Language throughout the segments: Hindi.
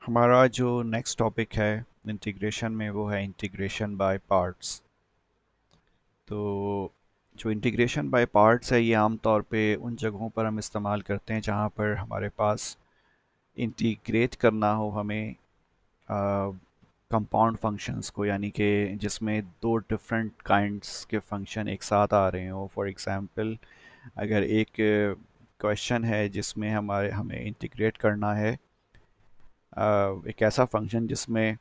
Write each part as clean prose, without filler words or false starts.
हमारा जो नेक्स्ट टॉपिक है इंटीग्रेशन में वो है इंटीग्रेशन बाय पार्ट्स। तो जो इंटीग्रेशन बाय पार्ट्स है ये आम तौर पे उन जगहों पर हम इस्तेमाल करते हैं जहाँ पर हमारे पास इंटीग्रेट करना हो हमें कंपाउंड फंक्शंस को, यानी कि जिसमें दो डिफरेंट काइंड्स के फंक्शन एक साथ आ रहे हो। फॉर एग्जांपल, अगर एक क्वेश्चन है जिसमें हमें इंटीग्रेट करना है एक ऐसा फंक्शन जिसमें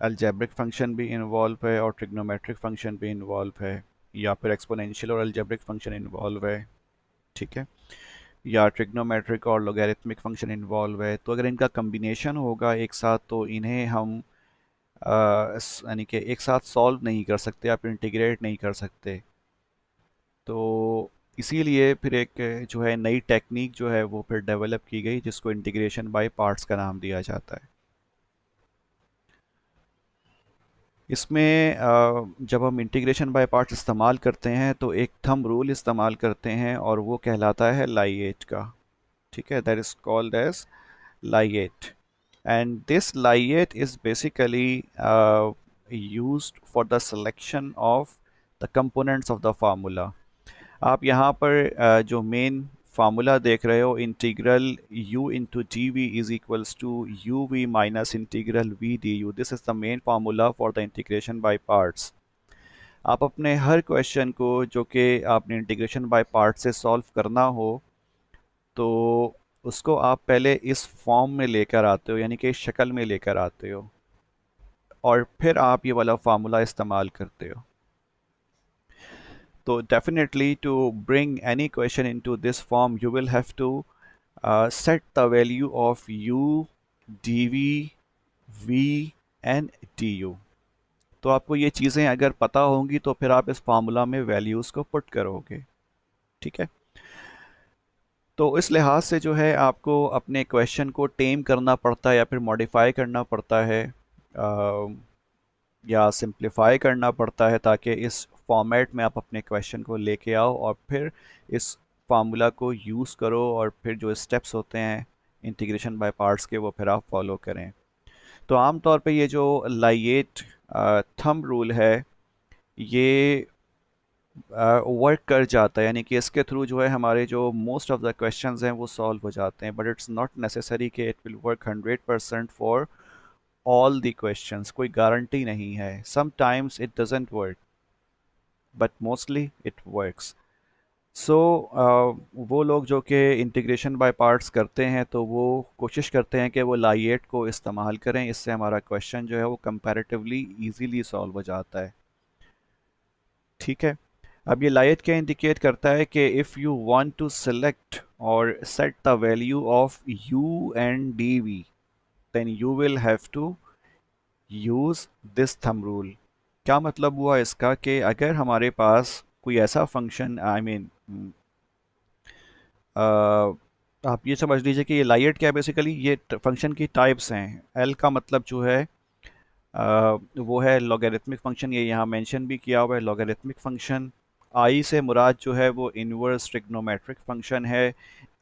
अलजेब्रिक फंक्शन भी इन्वॉल्व है और ट्रिग्नोमेट्रिक फंक्शन भी इन्वॉल्व है, या फिर एक्सपोनेंशियल और अलजेब्रिक फंक्शन इन्वॉल्व है, ठीक है, या ट्रिग्नोमेट्रिक और लॉगरिथमिक फंक्शन इन्वॉल्व है। तो अगर इनका कम्बिनेशन होगा एक साथ तो इन्हें हम यानी कि एक साथ सॉल्व नहीं कर सकते, आप इंटीग्रेट नहीं कर सकते। तो इसीलिए फिर एक जो है नई टेक्निक जो है वो फिर डेवलप की गई जिसको इंटीग्रेशन बाय पार्ट्स का नाम दिया जाता है। इसमें जब हम इंटीग्रेशन बाय पार्ट्स इस्तेमाल करते हैं तो एक थंब रूल इस्तेमाल करते हैं और वो कहलाता है लाइएट का, ठीक है, that is called as LIATE. And this LIATE is basically used for the selection of the components of the formula। आप यहाँ पर जो मेन फार्मूला देख रहे हो, integral u into d we is equals to u v minus integral v d u, this is the main formula for the integration by parts. आप अपने हर क्वेश्चन को जो कि आपने इंटीग्रेशन बाय पार्ट से सॉल्व करना हो तो उसको आप पहले इस फॉर्म में लेकर आते हो, यानी कि इस शक्ल में लेकर आते हो, और फिर आप ये वाला फार्मूला इस्तेमाल करते हो। तो definitely to bring any question into this form you will have to set the value of u, dv, v and du। तो आपको ये चीज़ें अगर पता होंगी तो फिर आप इस फार्मूला में वैल्यूज़ को पुट करोगे, ठीक है। तो इस लिहाज से जो है आपको अपने क्वेश्चन को टेम करना पड़ता है या फिर मॉडिफाई करना पड़ता है, या सिंप्लीफाई करना पड़ता है, ताकि इस फॉर्मेट में आप अपने क्वेश्चन को लेके आओ और फिर इस फार्मूला को यूज़ करो और फिर जो स्टेप्स होते हैं इंटीग्रेशन बाय पार्ट्स के वो फिर आप फॉलो करें। तो आम तौर पे ये जो लाइएट थंब रूल है ये वर्क कर जाता है, यानी कि इसके थ्रू जो है हमारे जो मोस्ट ऑफ द क्वेश्चंस हैं वो सॉल्व हो जाते हैं, बट इट्स नॉट नेसेसरी कि it will work 100% for all the questions. कोई गारंटी नहीं है, sometimes it doesn't work but mostly it works. So वो लोग जो कि इंटीग्रेशन बाय पार्ट्स करते हैं तो वो कोशिश करते हैं कि वो लाइएट को इस्तेमाल करें, इससे हमारा क्वेश्चन जो है वो कंपैरेटिवली इजीली सॉल्व हो जाता है, ठीक है। अब ये लाइट क्या इंडिकेट करता है कि if you want to select और set the value of u and dv then you will have to use this thumb rule. क्या मतलब हुआ इसका कि अगर हमारे पास कोई ऐसा फंक्शन आई मीन आप ये समझ लीजिए कि ये लाइट क्या है, बेसिकली ये फंक्शन की टाइप्स हैं। एल का मतलब जो है वो है लॉगरिथमिक फंक्शन, ये यहाँ मेंशन भी किया हुआ है लॉगरिथमिक फंक्शन। आई से मुराद जो है वो इनवर्स ट्रिग्नोमेट्रिक फंक्शन है।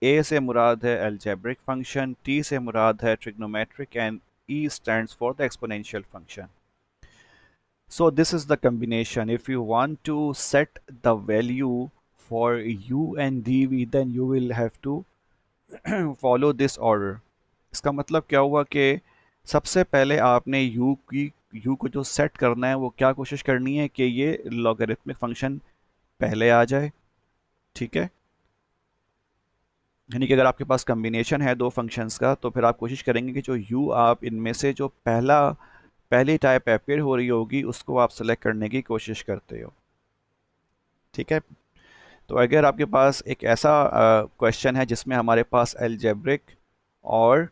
ए से मुराद है अलजेब्रिक फंक्शन। टी से मुराद है trigonometric and E stands for the exponential function. So this is the combination. If you want to set the value for u and dv then you will have to follow this order। इसका मतलब क्या हुआ कि सबसे पहले आपने u को जो सेट करना है वो क्या कोशिश करनी है कि ये लॉगरिथमिक फंक्शन पहले आ जाए, ठीक है। यानी कि अगर आपके पास कम्बिनेशन है दो फंक्शंस का तो फिर आप कोशिश करेंगे कि जो u आप इनमें से जो पहली टाइप अपेयर हो रही होगी उसको आप सेलेक्ट करने की कोशिश करते हो, ठीक है। तो अगर आपके पास एक ऐसा क्वेश्चन है जिसमें हमारे पास अलजेब्रिक और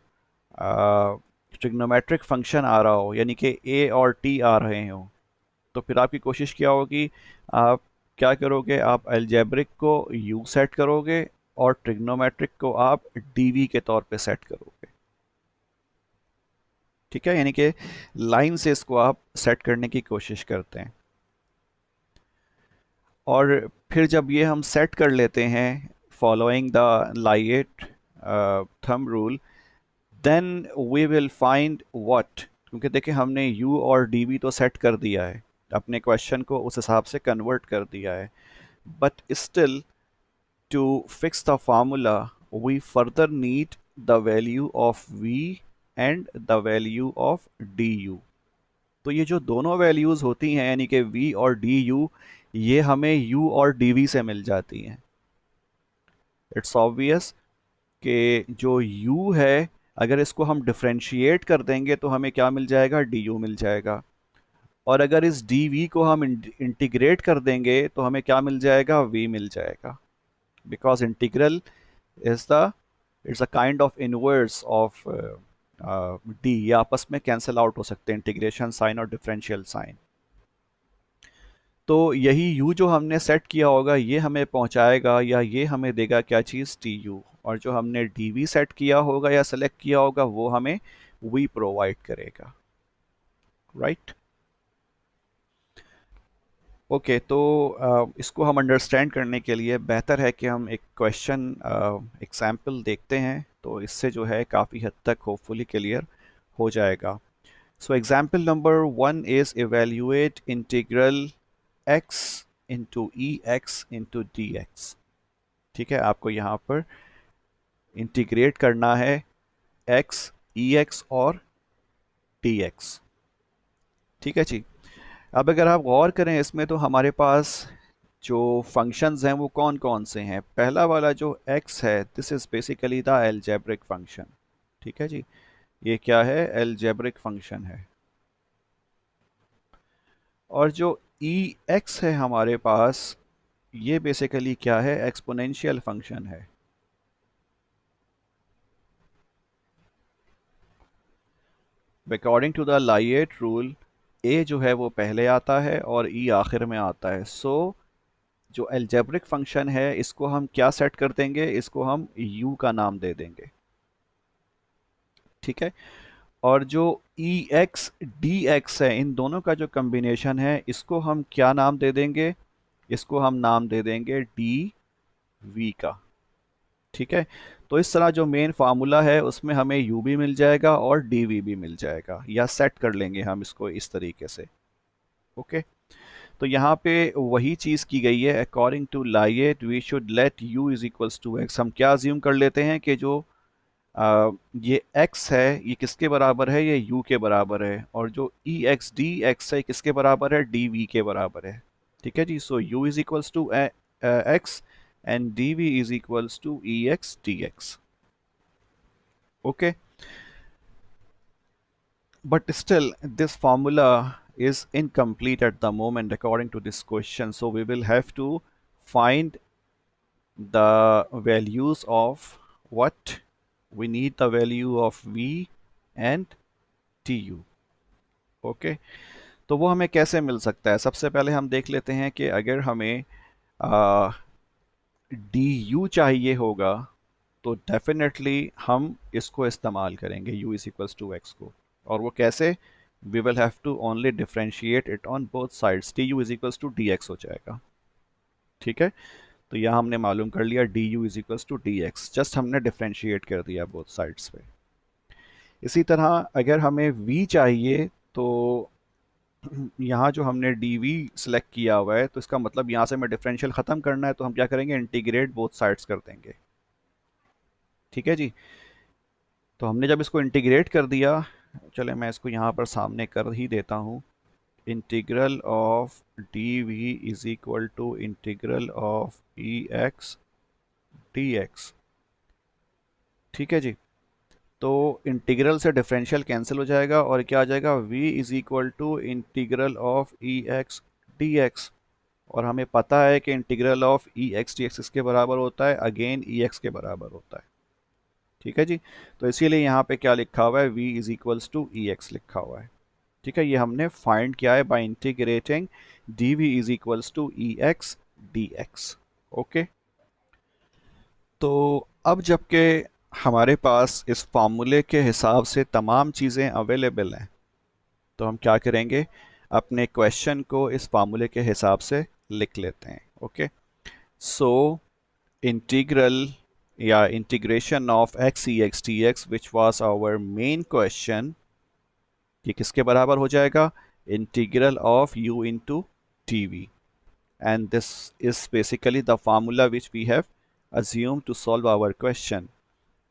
ट्रिग्नोमेट्रिक फंक्शन आ रहा हो, यानी कि ए और टी आ रहे हो, तो फिर आपकी कोशिश क्या होगी, आप क्या करोगे, आप अलजेब्रिक को यू सेट करोगे और ट्रिग्नोमेट्रिक को आप डीवी के तौर पे सेट करोगे, ठीक है। यानी कि लाइन से इसको आप सेट करने की कोशिश करते हैं। और फिर जब ये हम सेट कर लेते हैं following the light thumb rule, then we will find what, क्योंकि देखिए हमने u और dv तो सेट कर दिया है, अपने क्वेश्चन को उस हिसाब से कन्वर्ट कर दिया है, but still to fix the formula we further need the value of v and the value of du। तो ये जो दोनों वैल्यूज होती हैं यानी कि v और du, ये हमें u और dv से मिल जाती हैं। इट्स ऑब्वियस कि जो u है, अगर इसको हम डिफरेंशिएट कर देंगे तो हमें क्या मिल जाएगा, du मिल जाएगा। और अगर इस dv को हम इंटीग्रेट कर देंगे तो हमें क्या मिल जाएगा, v मिल जाएगा। Because integral is the, it's a kind of inverse of D, ये आपस में कैंसिल आउट हो सकते हैं, इंटीग्रेशन साइन और डिफरेंशियल साइन। तो यही u जो हमने सेट किया होगा ये हमें पहुंचाएगा या ये हमें देगा क्या चीज़, tu, और जो हमने dv सेट किया होगा या सेलेक्ट किया होगा वो हमें v प्रोवाइड करेगा, राइट। ओके, तो इसको हम अंडरस्टैंड करने के लिए बेहतर है कि हम एक क्वेश्चन एग्जाम्पल देखते हैं, तो इससे जो है काफ़ी हद तक होपफुली क्लियर हो जाएगा। So example number 1 is evaluate integral x into E x into D x. ठीक है, आपको यहाँ पर इंटीग्रेट करना है x, ई एक्स और डी एक्स। ठीक है जी। अब अगर आप गौर करें इसमें तो हमारे पास जो फंक्शंस हैं वो कौन कौन से हैं। पहला वाला जो x है, this is basically the algebraic function. ठीक है जी, ये क्या है, एल्जेब्रिक फंक्शन है। और जो ई एक्स है हमारे पास, ये बेसिकली क्या है, एक्सपोनेंशियल फंक्शन है। अकॉर्डिंग टू द लाइएट रूल, ए जो है वो पहले आता है और ई आखिर में आता है। सो जो एल्जेब्रिक फंक्शन है इसको हम क्या सेट कर देंगे, इसको हम u का नाम दे देंगे। ठीक है, और जो ई एक्स डी एक्स है, इन दोनों का जो कम्बिनेशन है इसको हम क्या नाम दे देंगे, इसको हम नाम दे देंगे डी वी का। ठीक है, तो इस तरह जो मेन फार्मूला है उसमें हमें u भी मिल जाएगा और dv भी मिल जाएगा, या सेट कर लेंगे हम इसको इस तरीके से। ओके, तो यहाँ पे वही चीज़ की गई है, according to LIATE we should let u is equals to x। हम क्या अज्यूम कर लेते हैं कि जो ये x है ये किसके बराबर है, ये u के बराबर है, और जो ई एक्स डी एक्स है किसके बराबर है, dv के बराबर है। ठीक है जी, so u is equals to x and dv is equals to ex dx. Okay, but still this formula is incomplete at the moment according to this question, so we will have to find the values of what, we need the value of v and tu। okay, तो वो हमें कैसे मिल सकता है, सबसे पहले हम देख लेते हैं कि अगर हमें du चाहिए होगा तो डेफिनेटली हम इसको इस्तेमाल करेंगे u is equals to x को। और वो कैसे, we will have to only differentiate it on both sides, d you is equals to D x हो जाएगा। ठीक है, तो यहाँ हमने मालूम कर लिया d you is equals to D x, just हमने डिफरेंशिएट कर दिया बोथ साइड्स पे। इसी तरह अगर हमें v चाहिए तो यहाँ जो हमने डी वी सिलेक्ट किया हुआ है, तो इसका मतलब यहाँ से हमें डिफरेंशियल ख़त्म करना है, तो हम क्या करेंगे, इंटीग्रेट बोथ साइड्स कर देंगे। ठीक है जी, तो हमने जब इसको इंटीग्रेट कर दिया, चले मैं इसको यहाँ पर सामने कर ही देता हूँ, integral of d we is equal to integral of E x D x. ठीक है जी, तो इंटीग्रल से डिफरेंशियल कैंसिल हो जाएगा और क्या आ जाएगा, v is equal to integral of E x D x. और हमें पता है कि integral of E x D x किसके बराबर होता है, अगेन ई एक्स के बराबर होता है। ठीक है जी, तो इसीलिए यहाँ पे क्या लिखा हुआ है, v is equals to E x लिखा हुआ है। ठीक है, ये हमने फाइंड किया है by integrating d we is equals to E x D x. Okay, तो अब जबकि हमारे पास इस फार्मूले के हिसाब से तमाम चीज़ें अवेलेबल हैं, तो हम क्या करेंगे, अपने क्वेश्चन को इस फार्मूले के हिसाब से लिख लेते हैं। ओके, सो इंटीग्रल या integration of x e x t x which was our main question, ये किसके बराबर हो जाएगा? Integral of u into t v, and this is basically the formula which we have assumed to solve our question.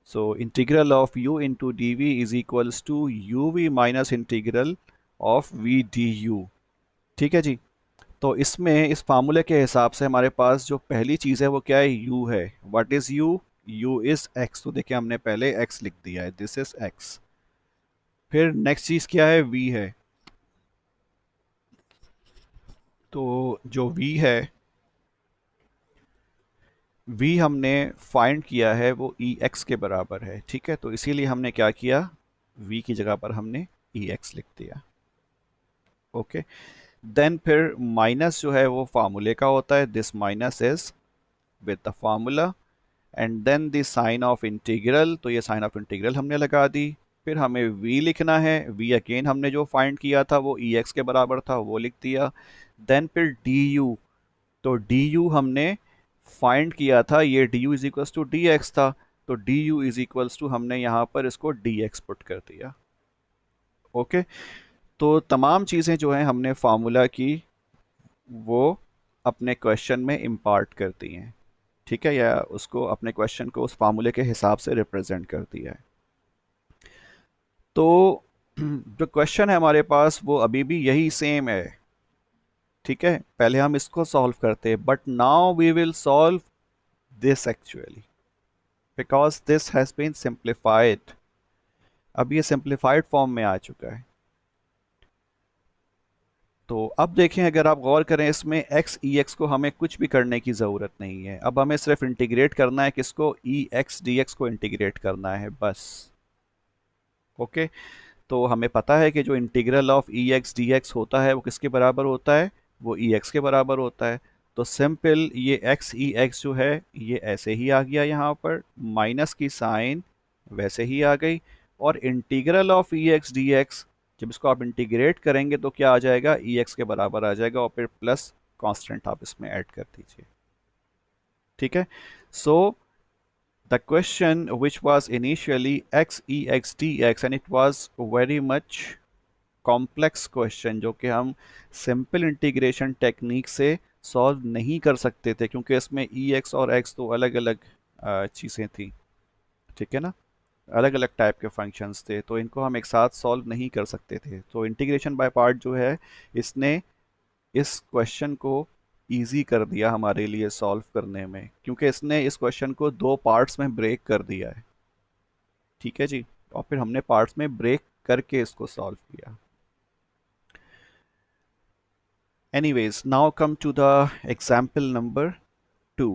So integral of u into dv is equals to uv minus integral of v du। ठीक है जी। तो इसमें इस फार्मूले के हिसाब से हमारे पास जो पहली चीज़ है वो क्या है? u है। What is u? u is x। तो देखिए हमने पहले x लिख दिया है, दिस इज x। फिर नेक्स्ट चीज़ क्या है? v है। तो जो v है, v हमने फाइंड किया है वो ई एक्स के बराबर है। ठीक है, तो इसीलिए हमने क्या किया? v की जगह पर हमने ई एक्स लिख दिया। ओके, देन फिर माइनस जो है वो फार्मूले का होता है, this minus is with the formula, and then the sign of integral, तो ये साइन ऑफ इंटीग्रल हमने लगा दी। फिर हमें v लिखना है, v अगेन हमने जो फाइंड किया था वो ई एक्स के बराबर था, वो लिख दिया। देन फिर डी यू, तो डी यू हमने फाइंड किया था, ये d you is equals to D x था, तो d you is equals to हमने यहाँ पर इसको डी एक्स पुट कर दिया। ओके, तो तमाम चीज़ें जो हैं हमने फार्मूला की वो अपने क्वेश्चन में इम्पार्ट कर दी हैं। ठीक है, या उसको अपने क्वेश्चन को उस फार्मूले के हिसाब से रिप्रेजेंट कर दिया है। तो जो क्वेश्चन है हमारे पास वो अभी भी यही सेम है। ठीक है, पहले हम इसको सॉल्व करते हैं, but now we will solve this actually, because this has been simplified. अब ये सिंप्लीफाइड फॉर्म में आ चुका है। तो अब देखें, अगर आप गौर करें, इसमें एक्स ई एक्स को हमें कुछ भी करने की ज़रूरत नहीं है। अब हमें सिर्फ इंटीग्रेट करना है, किसको? ई एक्स डी एक्स को इंटीग्रेट करना है बस। ओके, तो हमें पता है कि जो integral of E x D x होता है वो किसके बराबर होता है? वो ई एक्स के बराबर होता है। तो सिंपल ये एक्स ई एक्स जो है ये ऐसे ही आ गया, यहाँ पर माइनस की साइन वैसे ही आ गई, और integral of E x D x जब इसको आप इंटीग्रेट करेंगे तो क्या आ जाएगा? ई एक्स के बराबर आ जाएगा, और फिर प्लस कांस्टेंट आप इसमें ऐड कर दीजिए। ठीक है, सो the question which was initially x e x d x and it was very much complex question जो कि हम सिंपल इंटीग्रेशन टेक्निक से सॉल्व नहीं कर सकते थे, क्योंकि इसमें ई एक्स और एक्स तो अलग अलग चीज़ें थी। ठीक है ना, अलग अलग टाइप के फंक्शंस थे, तो इनको हम एक साथ सॉल्व नहीं कर सकते थे। तो इंटीग्रेशन बाय पार्ट जो है इसने इस क्वेश्चन को इजी कर दिया हमारे लिए सॉल्व करने में, क्योंकि इसने इस क्वेश्चन को दो पार्ट्स में ब्रेक कर दिया है। ठीक है जी, और फिर हमने पार्ट्स में ब्रेक करके इसको सॉल्व किया। Anyways, now come to the example number 2.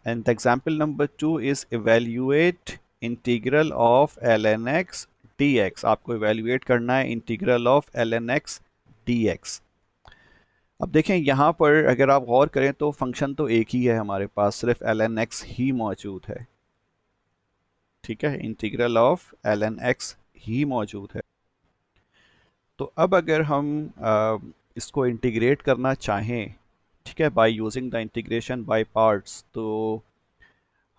And the example number 2 is evaluate integral of ln x dx. आपको evaluate करना है integral of ln x dx। अब देखें यहाँ पर अगर आप गौर करें तो फंक्शन तो एक ही है हमारे पास, सिर्फ ln x ही मौजूद है। ठीक है, इंटीग्रल ऑफ ln x ही मौजूद है। तो अब अगर हम इसको इंटीग्रेट करना चाहें, ठीक है, by using the integration by parts, तो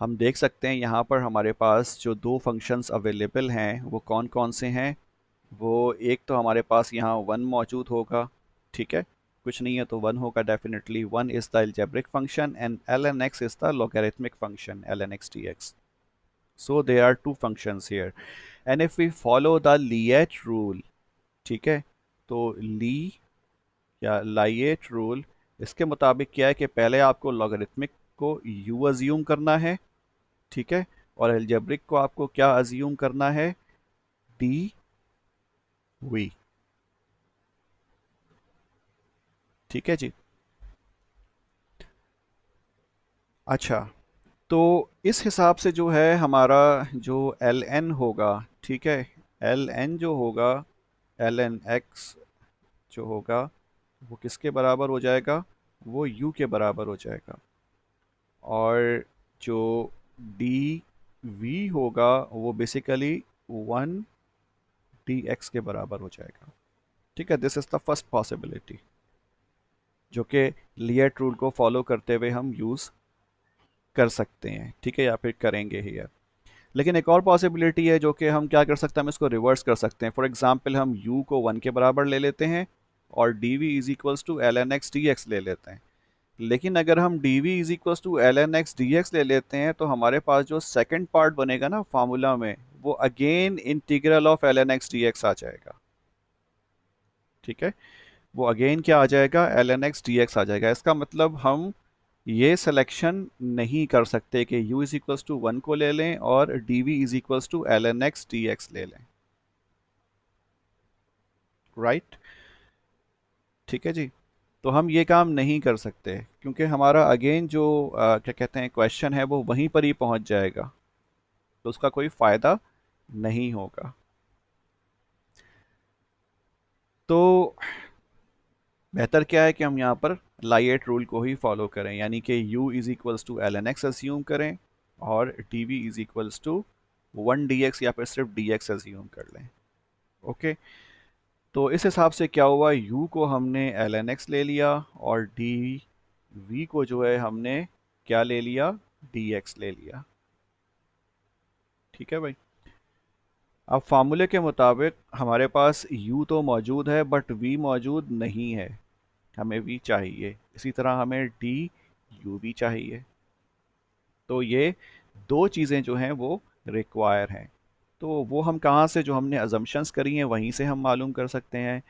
हम देख सकते हैं यहाँ पर हमारे पास जो दो फंक्शंस अवेलेबल हैं वो कौन कौन से हैं। वो एक तो हमारे पास यहाँ वन मौजूद होगा। ठीक है, कुछ नहीं है तो वन होगा definitely. One is the algebraic function and L N X is the logarithmic function L N x D X. So they are two functions here, and if we follow the LIATE rule, ठीक है, तो ली या लाइएट रूल, इसके मुताबिक क्या है कि पहले आपको लॉगरिथमिक को u अज्यूम करना है। ठीक है, और अलजेब्रिक को आपको क्या अज्यूम करना है? D v. ठीक है जी। अच्छा, तो इस हिसाब से जो है हमारा जो एल एन होगा, ठीक है, एल एन जो होगा, एल एन एक्स जो होगा वो किसके बराबर हो जाएगा? वो u के बराबर हो जाएगा। और जो डी वी होगा वो बेसिकली वन डी एक्स के बराबर हो जाएगा। ठीक है, this is the first possibility जो कि लिएट रूल को फॉलो करते हुए हम यूज़ कर सकते हैं, ठीक है, या फिर करेंगे ही। लेकिन एक और पॉसिबिलिटी है जो कि हम क्या कर सकते हैं, हम इसको रिवर्स कर सकते हैं। फॉर एग्जांपल हम u को 1 के बराबर ले लेते हैं और dv is equals to l N x D x ले लेते हैं। लेकिन अगर हम dv is equals to l N x D x ले लेते हैं तो हमारे पास जो सेकंड पार्ट बनेगा ना फार्मूला में, वो again integral of L N x D X आ जाएगा, ठीक है। वो अगेन क्या आ जाएगा, L N x D X आ जाएगा। इसका मतलब हम ये सिलेक्शन नहीं कर सकते कि u इज इक्वल्स टू 1 को ले लें और dv is equals to l N x D x ले लें, राइट, ठीक है जी। तो हम ये काम नहीं कर सकते क्योंकि हमारा अगेन जो क्या कहते हैं क्वेश्चन है वो वहीं पर ही पहुंच जाएगा, तो उसका कोई फ़ायदा नहीं होगा। तो बेहतर क्या है कि हम यहाँ पर लाइएट रूल को ही फॉलो करें, यानी कि u is equals to l N x assume करें और dv is equals to 1 dx या फिर सिर्फ dx एज्यूम कर लें, ओके। तो इस हिसाब से क्या हुआ, u को हमने एल एन एक्स ले लिया और dv को जो है हमने क्या ले लिया, dx ले लिया, ठीक है भाई। अब फार्मूले के मुताबिक हमारे पास u तो मौजूद है बट v मौजूद नहीं है, हमें v चाहिए। इसी तरह हमें du भी चाहिए। तो ये दो चीज़ें जो हैं वो रिक्वायर हैं। तो वो हम कहाँ से, जो हमने अजम्पशंस करी हैं वहीं से हम मालूम कर सकते हैं।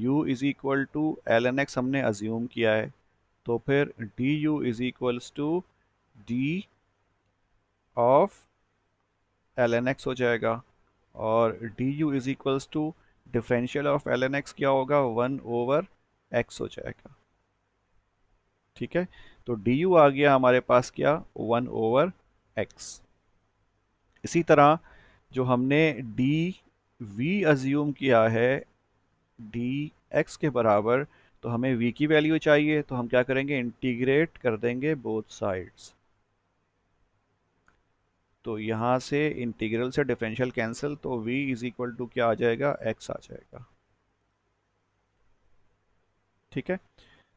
u is equal to l N x हमने अज्यूम किया है, तो फिर d you is equals to D of L N x हो जाएगा और d you is equals to differential of L N x क्या होगा, 1/x हो जाएगा, ठीक है। तो डी यू आ गया हमारे पास क्या, 1/x। इसी तरह जो हमने डी वी अज्यूम किया है डी एक्स के बराबर, तो हमें v की वैल्यू चाहिए, तो हम क्या करेंगे, इंटीग्रेट कर देंगे बोथ साइड्स। तो यहाँ से इंटीग्रल से डिफरेंशियल कैंसिल, तो v इज इक्वल टू क्या आ जाएगा, x आ जाएगा, ठीक है।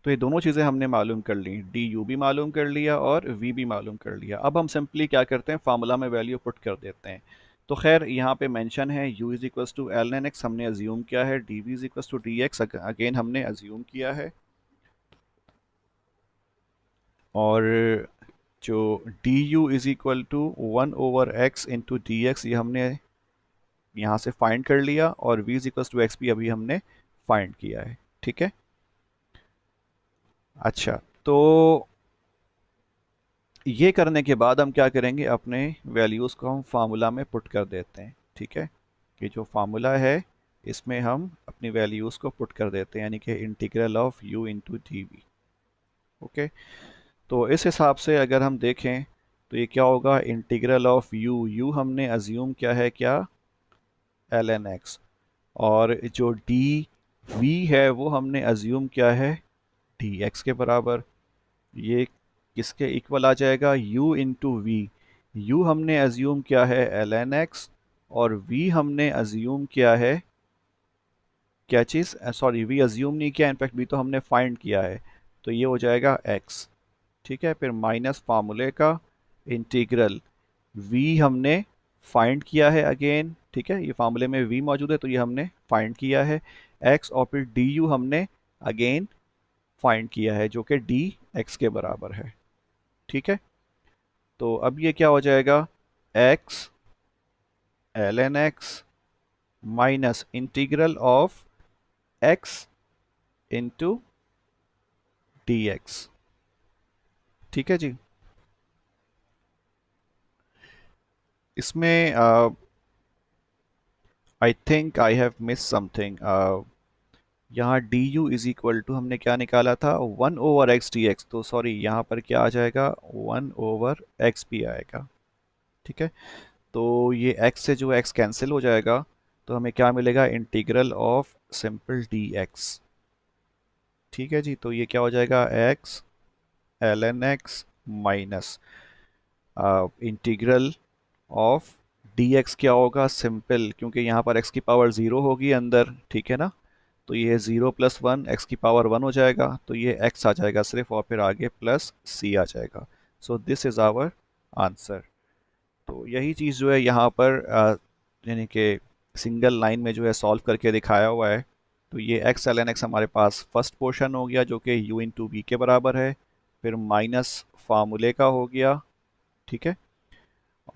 तो ये दोनों चीज़ें हमने मालूम कर ली, डी यू भी मालूम कर लिया और वी भी मालूम कर लिया। अब हम सिंपली क्या करते हैं, फार्मूला में वैल्यू पुट कर देते हैं। तो खैर यहाँ पे मेंशन है u is equals to l N x हमने अज्यूम किया है, d we is equals to D x again हमने अज्यूम किया है, और जो d you is equal to 1/x into D x ये हमने यहाँ से फाइंड कर लिया, और v is equals to x भी अभी हमने फाइंड किया है, ठीक है। अच्छा, तो ये करने के बाद हम क्या करेंगे, अपने वैल्यूज़ को हम फार्मूला में पुट कर देते हैं, ठीक है। कि जो फार्मूला है इसमें हम अपनी वैल्यूज़ को पुट कर देते हैं, यानी कि integral of u into d v, okay. तो इस हिसाब से अगर हम देखें तो ये क्या होगा, इंटीग्रल ऑफ u हमने अज्यूम क्या है, क्या, एल एन एक्स, और जो डी वी है वो हमने अज्यूम क्या है, डी एक्स के बराबर। ये किसके इक्वल आ जाएगा, u इंटू वी। यू हमने अज्यूम किया है एल एन एक्स और v हमने अज्यूम किया है क्या चीज़, सॉरी वी अज्यूम नहीं किया, इनफैक्ट v तो हमने फाइंड किया है, तो ये हो जाएगा x, ठीक है। फिर माइनस फार्मूले का इंटीग्रल, v हमने फाइंड किया है अगेन, ठीक है, ये फार्मूले में v मौजूद है तो ये हमने फाइंड किया है x, और फिर du हमने अगेन फाइंड किया है जो कि dx के बराबर है, ठीक है। तो अब ये क्या हो जाएगा, x L N x minus integral of x into D x, ठीक है जी। इसमें I think I have miss something. यहाँ D you is equal to हमने क्या निकाला था, 1/x डी एक्स, तो सॉरी यहाँ पर क्या आ जाएगा, 1/x भी आएगा, ठीक है। तो ये x से जो x कैंसिल हो जाएगा, तो हमें क्या मिलेगा, integral of simple d x, ठीक है जी। तो ये क्या हो जाएगा, x L N x minus integral of d x क्या होगा, सिंपल, क्योंकि यहाँ पर x की पावर 0 होगी अंदर, ठीक है ना। तो ये 0 प्लस 1 x की पावर 1 हो जाएगा, तो ये x आ जाएगा सिर्फ, और फिर आगे प्लस c आ जाएगा। So this is our answer. तो यही चीज़ जो है यहाँ पर यानी कि सिंगल लाइन में जो है सॉल्व करके दिखाया हुआ है। तो ये एक्स एल एन एक्स हमारे पास फर्स्ट पोर्शन हो गया जो कि यू इंटू वी के बराबर है, फिर माइनस फार्मूले का हो गया, ठीक है,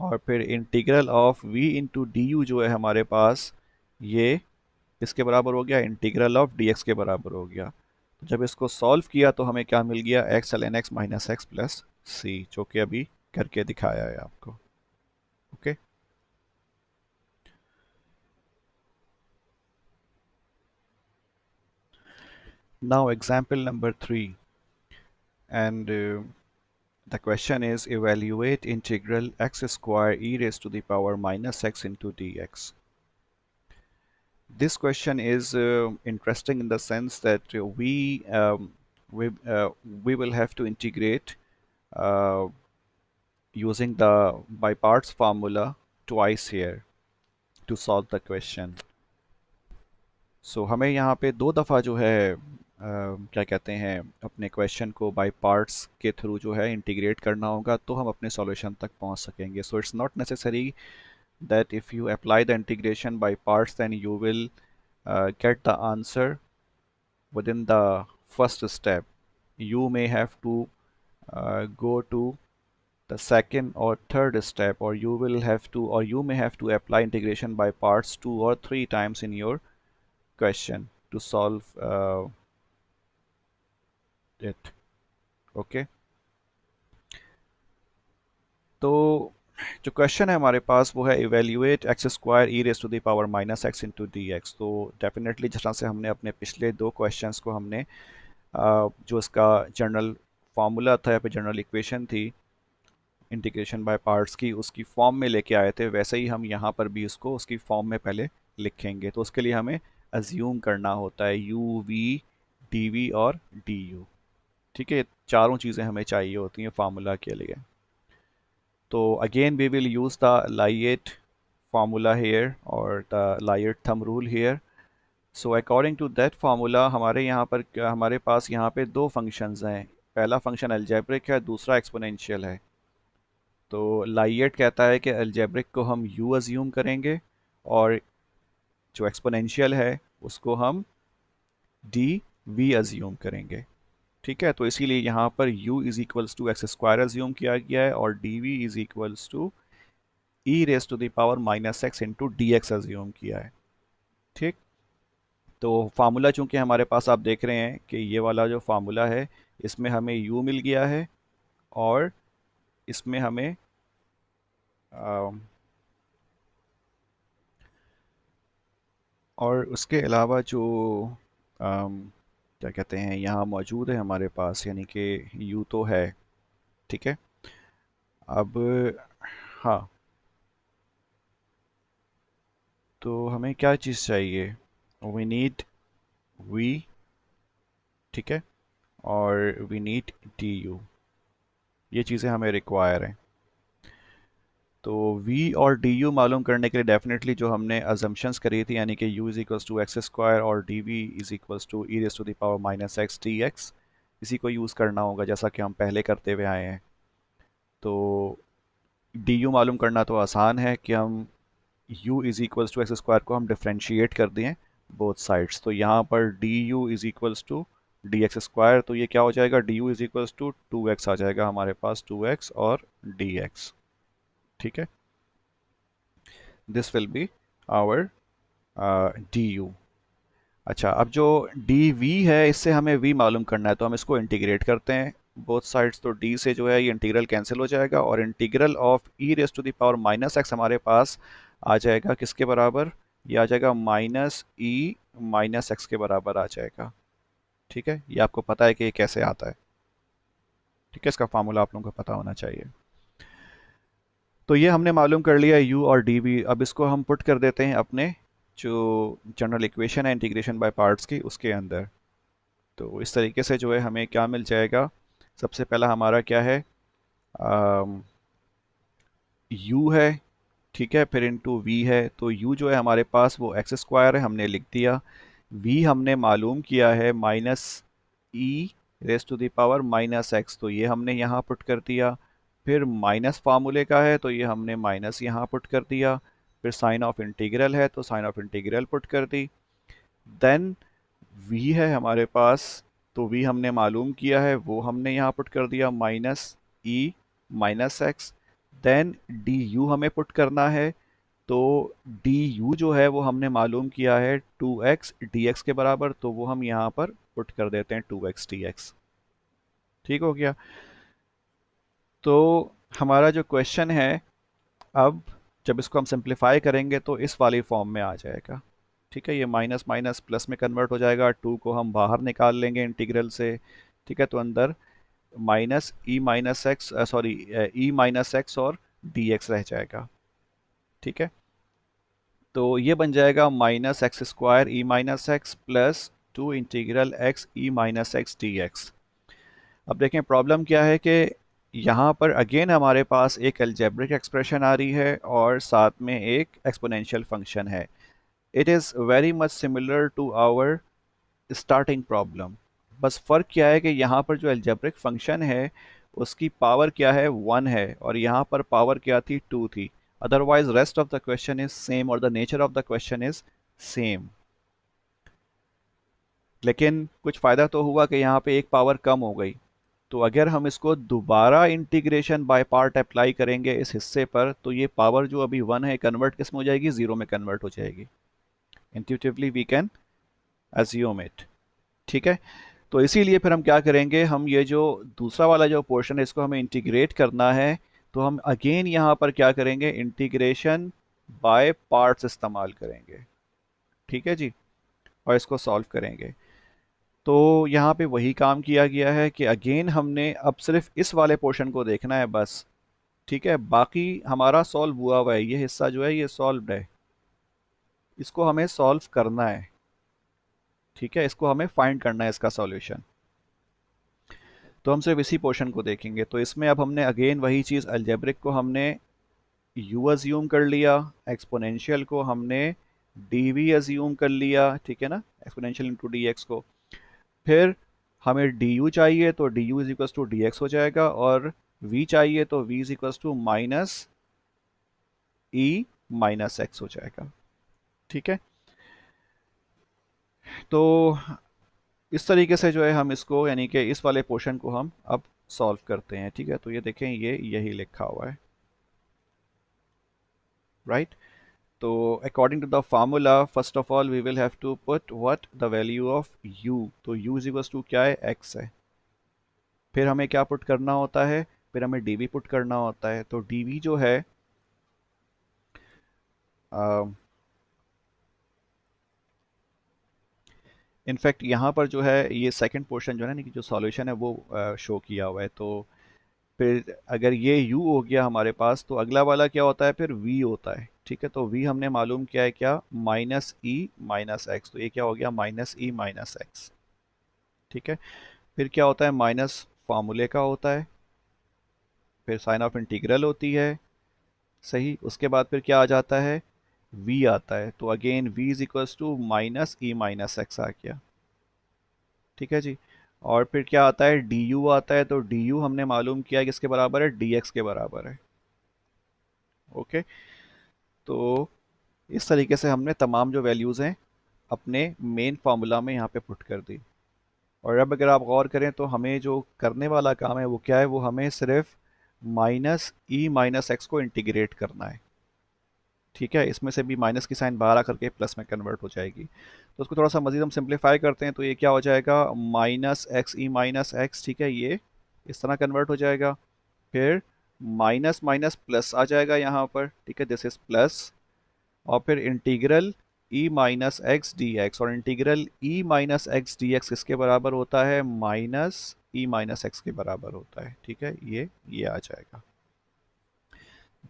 और फिर integral of v into d u जो है हमारे पास ये किसके बराबर हो गया, इंटीग्रल ऑफ डी एक्स के बराबर हो गया। तो जब इसको सॉल्व किया तो हमें क्या मिल गया, X L N x minus X plus C, जो कि अभी करके दिखाया है आपको। Okay, now example number 3, and the question is evaluate integral x square e raised to the power minus x into dx. This question is interesting in the sense that we uh, we will have to integrate uh, using the by parts formula twice here to solve the question. सो हमें यहाँ पे दो दफ़ा जो है क्या कहते हैं अपने क्वेश्चन को बाय पार्ट्स के थ्रू जो है इंटीग्रेट करना होगा, तो हम अपने सॉल्यूशन तक पहुँच सकेंगे। So it's not necessary that if you apply the integration by parts then you will get the answer within the first step. You may have to go to the second or third step, or you may have to apply integration by parts 2 or 3 times in your question to solve it. Okay, तो जो क्वेश्चन है हमारे पास वो है evaluate x square e raise to the power minus x into D x. तो डेफिनेटली जिस तरह से हमने अपने पिछले दो क्वेश्चंस को हमने जो इसका जनरल फार्मूला था या फिर जनरल इक्वेशन थी इंटीग्रेशन बाय पार्ट्स की, उसकी फॉर्म में लेके आए थे, वैसे ही हम यहाँ पर भी उसको उसकी फॉर्म में पहले लिखेंगे। तो उसके लिए हमें अज्यूम करना होता है यू वी डी वी और डी यू, ठीक है, चारों चीज़ें हमें चाहिए होती हैं फार्मूला के लिए। तो again we will use the Layet formula here or the Layet thumb rule here. So according to that formula हमारे यहाँ पर हमारे पास यहाँ पे दो फंक्शंस हैं, पहला फंक्शन अलजेब्रिक है, दूसरा एक्सपोनेंशियल है। तो लाइएट कहता है कि अलजेब्रिक को हम u अज्यूम करेंगे और जो एक्सपोनेंशियल है उसको हम डी वी अज्यूम करेंगे, ठीक है। तो इसीलिए यहाँ पर u is equals to x square assume किया गया है और D we is equals to E raise to the power minus x into D x assume किया है, ठीक। तो फार्मूला चूंकि हमारे पास आप देख रहे हैं कि ये वाला जो फार्मूला है इसमें हमें u मिल गया है और इसमें हमें और उसके अलावा जो क्या कहते हैं यहाँ मौजूद है हमारे पास, यानी कि u तो है, ठीक है। अब हाँ, तो हमें क्या चीज़ चाहिए, वी नीड v, ठीक है, और वी नीड डी यू, ये चीज़ें हमें रिक्वायर हैं। तो v और डी यू मालूम करने के लिए डेफिनेटली जो हमने अजम्पशंस करी थी, यानी कि u is equals to x square और D V is equals to E raise to the power minus x D X, इसी को यूज़ करना होगा जैसा कि हम पहले करते हुए आए हैं। तो डी यू मालूम करना तो आसान है कि हम u is equals to x square को हम डिफ्रेंशिएट कर दें बोथ साइड्स। तो यहाँ पर D you is equals to D X square, तो ये क्या हो जाएगा, D you is equals to two X आ जाएगा हमारे पास, टू एक्स और डी एक्स, ठीक है। This will be our D U. अच्छा, अब जो डी वी है इससे हमें v मालूम करना है, तो हम इसको इंटीग्रेट करते हैं बोथ साइड्स। तो d से जो है ये इंटीग्रल कैंसिल हो जाएगा और integral of e raise to the power minus x हमारे पास आ जाएगा किसके बराबर, ये आ जाएगा माइनस ई माइनस एक्स के बराबर आ जाएगा, ठीक है। ये आपको पता है कि ये कैसे आता है, ठीक है, इसका फार्मूला आप लोगों को पता होना चाहिए। तो ये हमने मालूम कर लिया u और dv। अब इसको हम पुट कर देते हैं अपने जो जनरल इक्वेशन है इंटीग्रेशन बाय पार्ट्स की उसके अंदर। तो इस तरीके से जो है हमें क्या मिल जाएगा, सबसे पहला हमारा क्या है, u है, ठीक है, फिर इंटू v है। तो u जो है हमारे पास वो एक्स स्क्वायर है, हमने लिख दिया। v हमने मालूम किया है minus e raise to the power minus x, तो ये हमने यहाँ पुट कर दिया। फिर माइनस फार्मूले का है तो ये हमने माइनस यहाँ पुट कर दिया। फिर साइन ऑफ इंटीग्रल है तो साइन ऑफ इंटीग्रल पुट कर दी। देन v है हमारे पास, तो v हमने मालूम किया है, वो हमने यहाँ पुट कर दिया, माइनस ई minus x. Then d u हमें पुट करना है, तो डी यू जो है वो हमने मालूम किया है 2x dx के बराबर, तो वो हम यहाँ पर पुट कर देते हैं 2x dx। ठीक हो गया। तो हमारा जो क्वेश्चन है, अब जब इसको हम सिंप्लीफाई करेंगे तो इस वाली फॉर्म में आ जाएगा। ठीक है, ये माइनस माइनस प्लस में कन्वर्ट हो जाएगा, 2 को हम बाहर निकाल लेंगे इंटीग्रल से। ठीक है, तो अंदर माइनस ई minus X, sorry E minus X और डी एक्स रह जाएगा। ठीक है, तो ये बन जाएगा minus X square E minus X plus 2 integral x ई माइनस एक्स डी एक्स। अब देखें प्रॉब्लम क्या है कि यहाँ पर अगेन हमारे पास एक अलजेब्रिक एक्सप्रेशन आ रही है और साथ में एक एक्सपोनेंशियल फंक्शन है। It is very much similar to our starting problem. बस फ़र्क क्या है कि यहाँ पर जो अलजेब्रिक फंक्शन है उसकी पावर क्या है, 1 है, और यहाँ पर पावर क्या थी, 2 थी। Otherwise rest of the question is same और the nature of the question is same. लेकिन कुछ फ़ायदा तो हुआ कि यहाँ पे एक पावर कम हो गई। तो अगर हम इसको दोबारा इंटीग्रेशन बाय पार्ट अप्लाई करेंगे इस हिस्से पर, तो ये पावर जो अभी 1 है कन्वर्ट किस में हो जाएगी, 0 में कन्वर्ट हो जाएगी। Intuitively we can assume it. ठीक है, तो इसीलिए फिर हम क्या करेंगे, हम ये जो दूसरा वाला जो पोर्शन है इसको हमें इंटीग्रेट करना है, तो हम अगेन यहाँ पर क्या करेंगे, इंटीग्रेशन बाय पार्ट्स इस्तेमाल करेंगे। ठीक है जी, और इसको सॉल्व करेंगे। तो यहाँ पे वही काम किया गया है कि अगेन हमने अब सिर्फ इस वाले पोर्शन को देखना है बस। ठीक है, बाकी हमारा सॉल्व हुआ है, ये हिस्सा जो है ये सॉल्व्ड है, इसको हमें सॉल्व करना है। ठीक है, इसको हमें फाइंड करना है इसका सॉल्यूशन। तो हम सिर्फ इसी पोर्शन को देखेंगे। तो इसमें अब हमने अगेन वही चीज़, अलजेब्रिक को हमने u अज्यूम कर लिया, एक्सपोनेंशियल को हमने dv अज्यूम कर लिया। ठीक है ना, एक्सपोनेंशियल इंटू डी एक्स को। फिर हमें du चाहिए तो du is equal to D x हो जाएगा, और v चाहिए तो v is equal to minus E minus x हो जाएगा। ठीक है, तो इस तरीके से जो है हम इसको, यानी कि इस वाले पोर्शन को हम अब सॉल्व करते हैं। ठीक है, तो ये देखें, ये यही लिखा हुआ है, राइट। तो according to the formula, first of all we will have to put what, the value of u। तो u इज इक्वल टू क्या है, x है। फिर हमें क्या पुट करना होता है, फिर हमें dv पुट करना होता है। तो dv जो है, इनफैक्ट यहाँ पर जो है ये सेकंड पोर्शन जो है ना कि जो सॉल्यूशन है वो शो किया हुआ है। तो फिर अगर ये u हो गया हमारे पास, तो अगला वाला क्या होता है, फिर v होता है। ठीक है, तो v हमने मालूम किया है क्या, माइनस ई माइनस एक्स, तो ये क्या हो गया, माइनस ई माइनस एक्स। ठीक है, फिर क्या होता है, माइनस फार्मूले का होता है, फिर साइन ऑफ इंटीग्रल होती है, सही। उसके बाद फिर क्या आ जाता है, v आता है, तो again v is equals to minus E minus X आ गया। ठीक है जी, और फिर क्या आता है, du आता है, तो du हमने मालूम किया है किसके बराबर है, dx के बराबर है। ओके, तो इस तरीके से हमने तमाम जो वैल्यूज़ हैं अपने मेन फार्मूला में यहाँ पे पुट कर दी। और अब अगर आप गौर करें तो हमें जो करने वाला काम है वो क्या है, वो हमें सिर्फ माइनस ई माइनस एक्स को इंटीग्रेट करना है। ठीक है, इसमें से भी माइनस की साइन बाहर आकर के प्लस में कन्वर्ट हो जाएगी। तो उसको थोड़ा सा मजीद हम सिंप्लीफाई करते हैं, तो ये क्या हो जाएगा, माइनस एक्स ई माइनस एक्स। ठीक है, ये इस तरह कन्वर्ट हो जाएगा। फिर माइनस माइनस प्लस आ जाएगा यहाँ पर। ठीक है, दिस इज प्लस, और फिर इंटीग्रल ई माइनस एक्स डी एक्स, और इंटीग्रल ई माइनस एक्स डी एक्स किसके बराबर होता है, माइनस ई माइनस एक्स के बराबर होता है। ठीक है, ये आ जाएगा।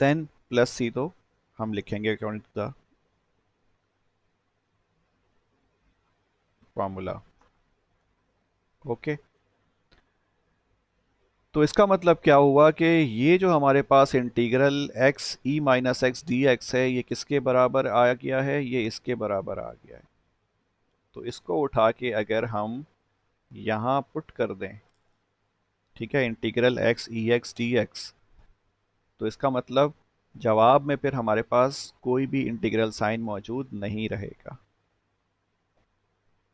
देन प्लस सी तो हम लिखेंगे according to the formula. Okay, तो इसका मतलब क्या हुआ कि ये जो हमारे पास इंटीग्रल एक्स ई माइनस एक्स डी एक्स है, ये किसके बराबर आ गया है, ये इसके बराबर आ गया है। तो इसको उठा के अगर हम यहाँ पुट कर दें, ठीक है, integral x e x D x, तो इसका मतलब जवाब में फिर हमारे पास कोई भी इंटीग्रल साइन मौजूद नहीं रहेगा।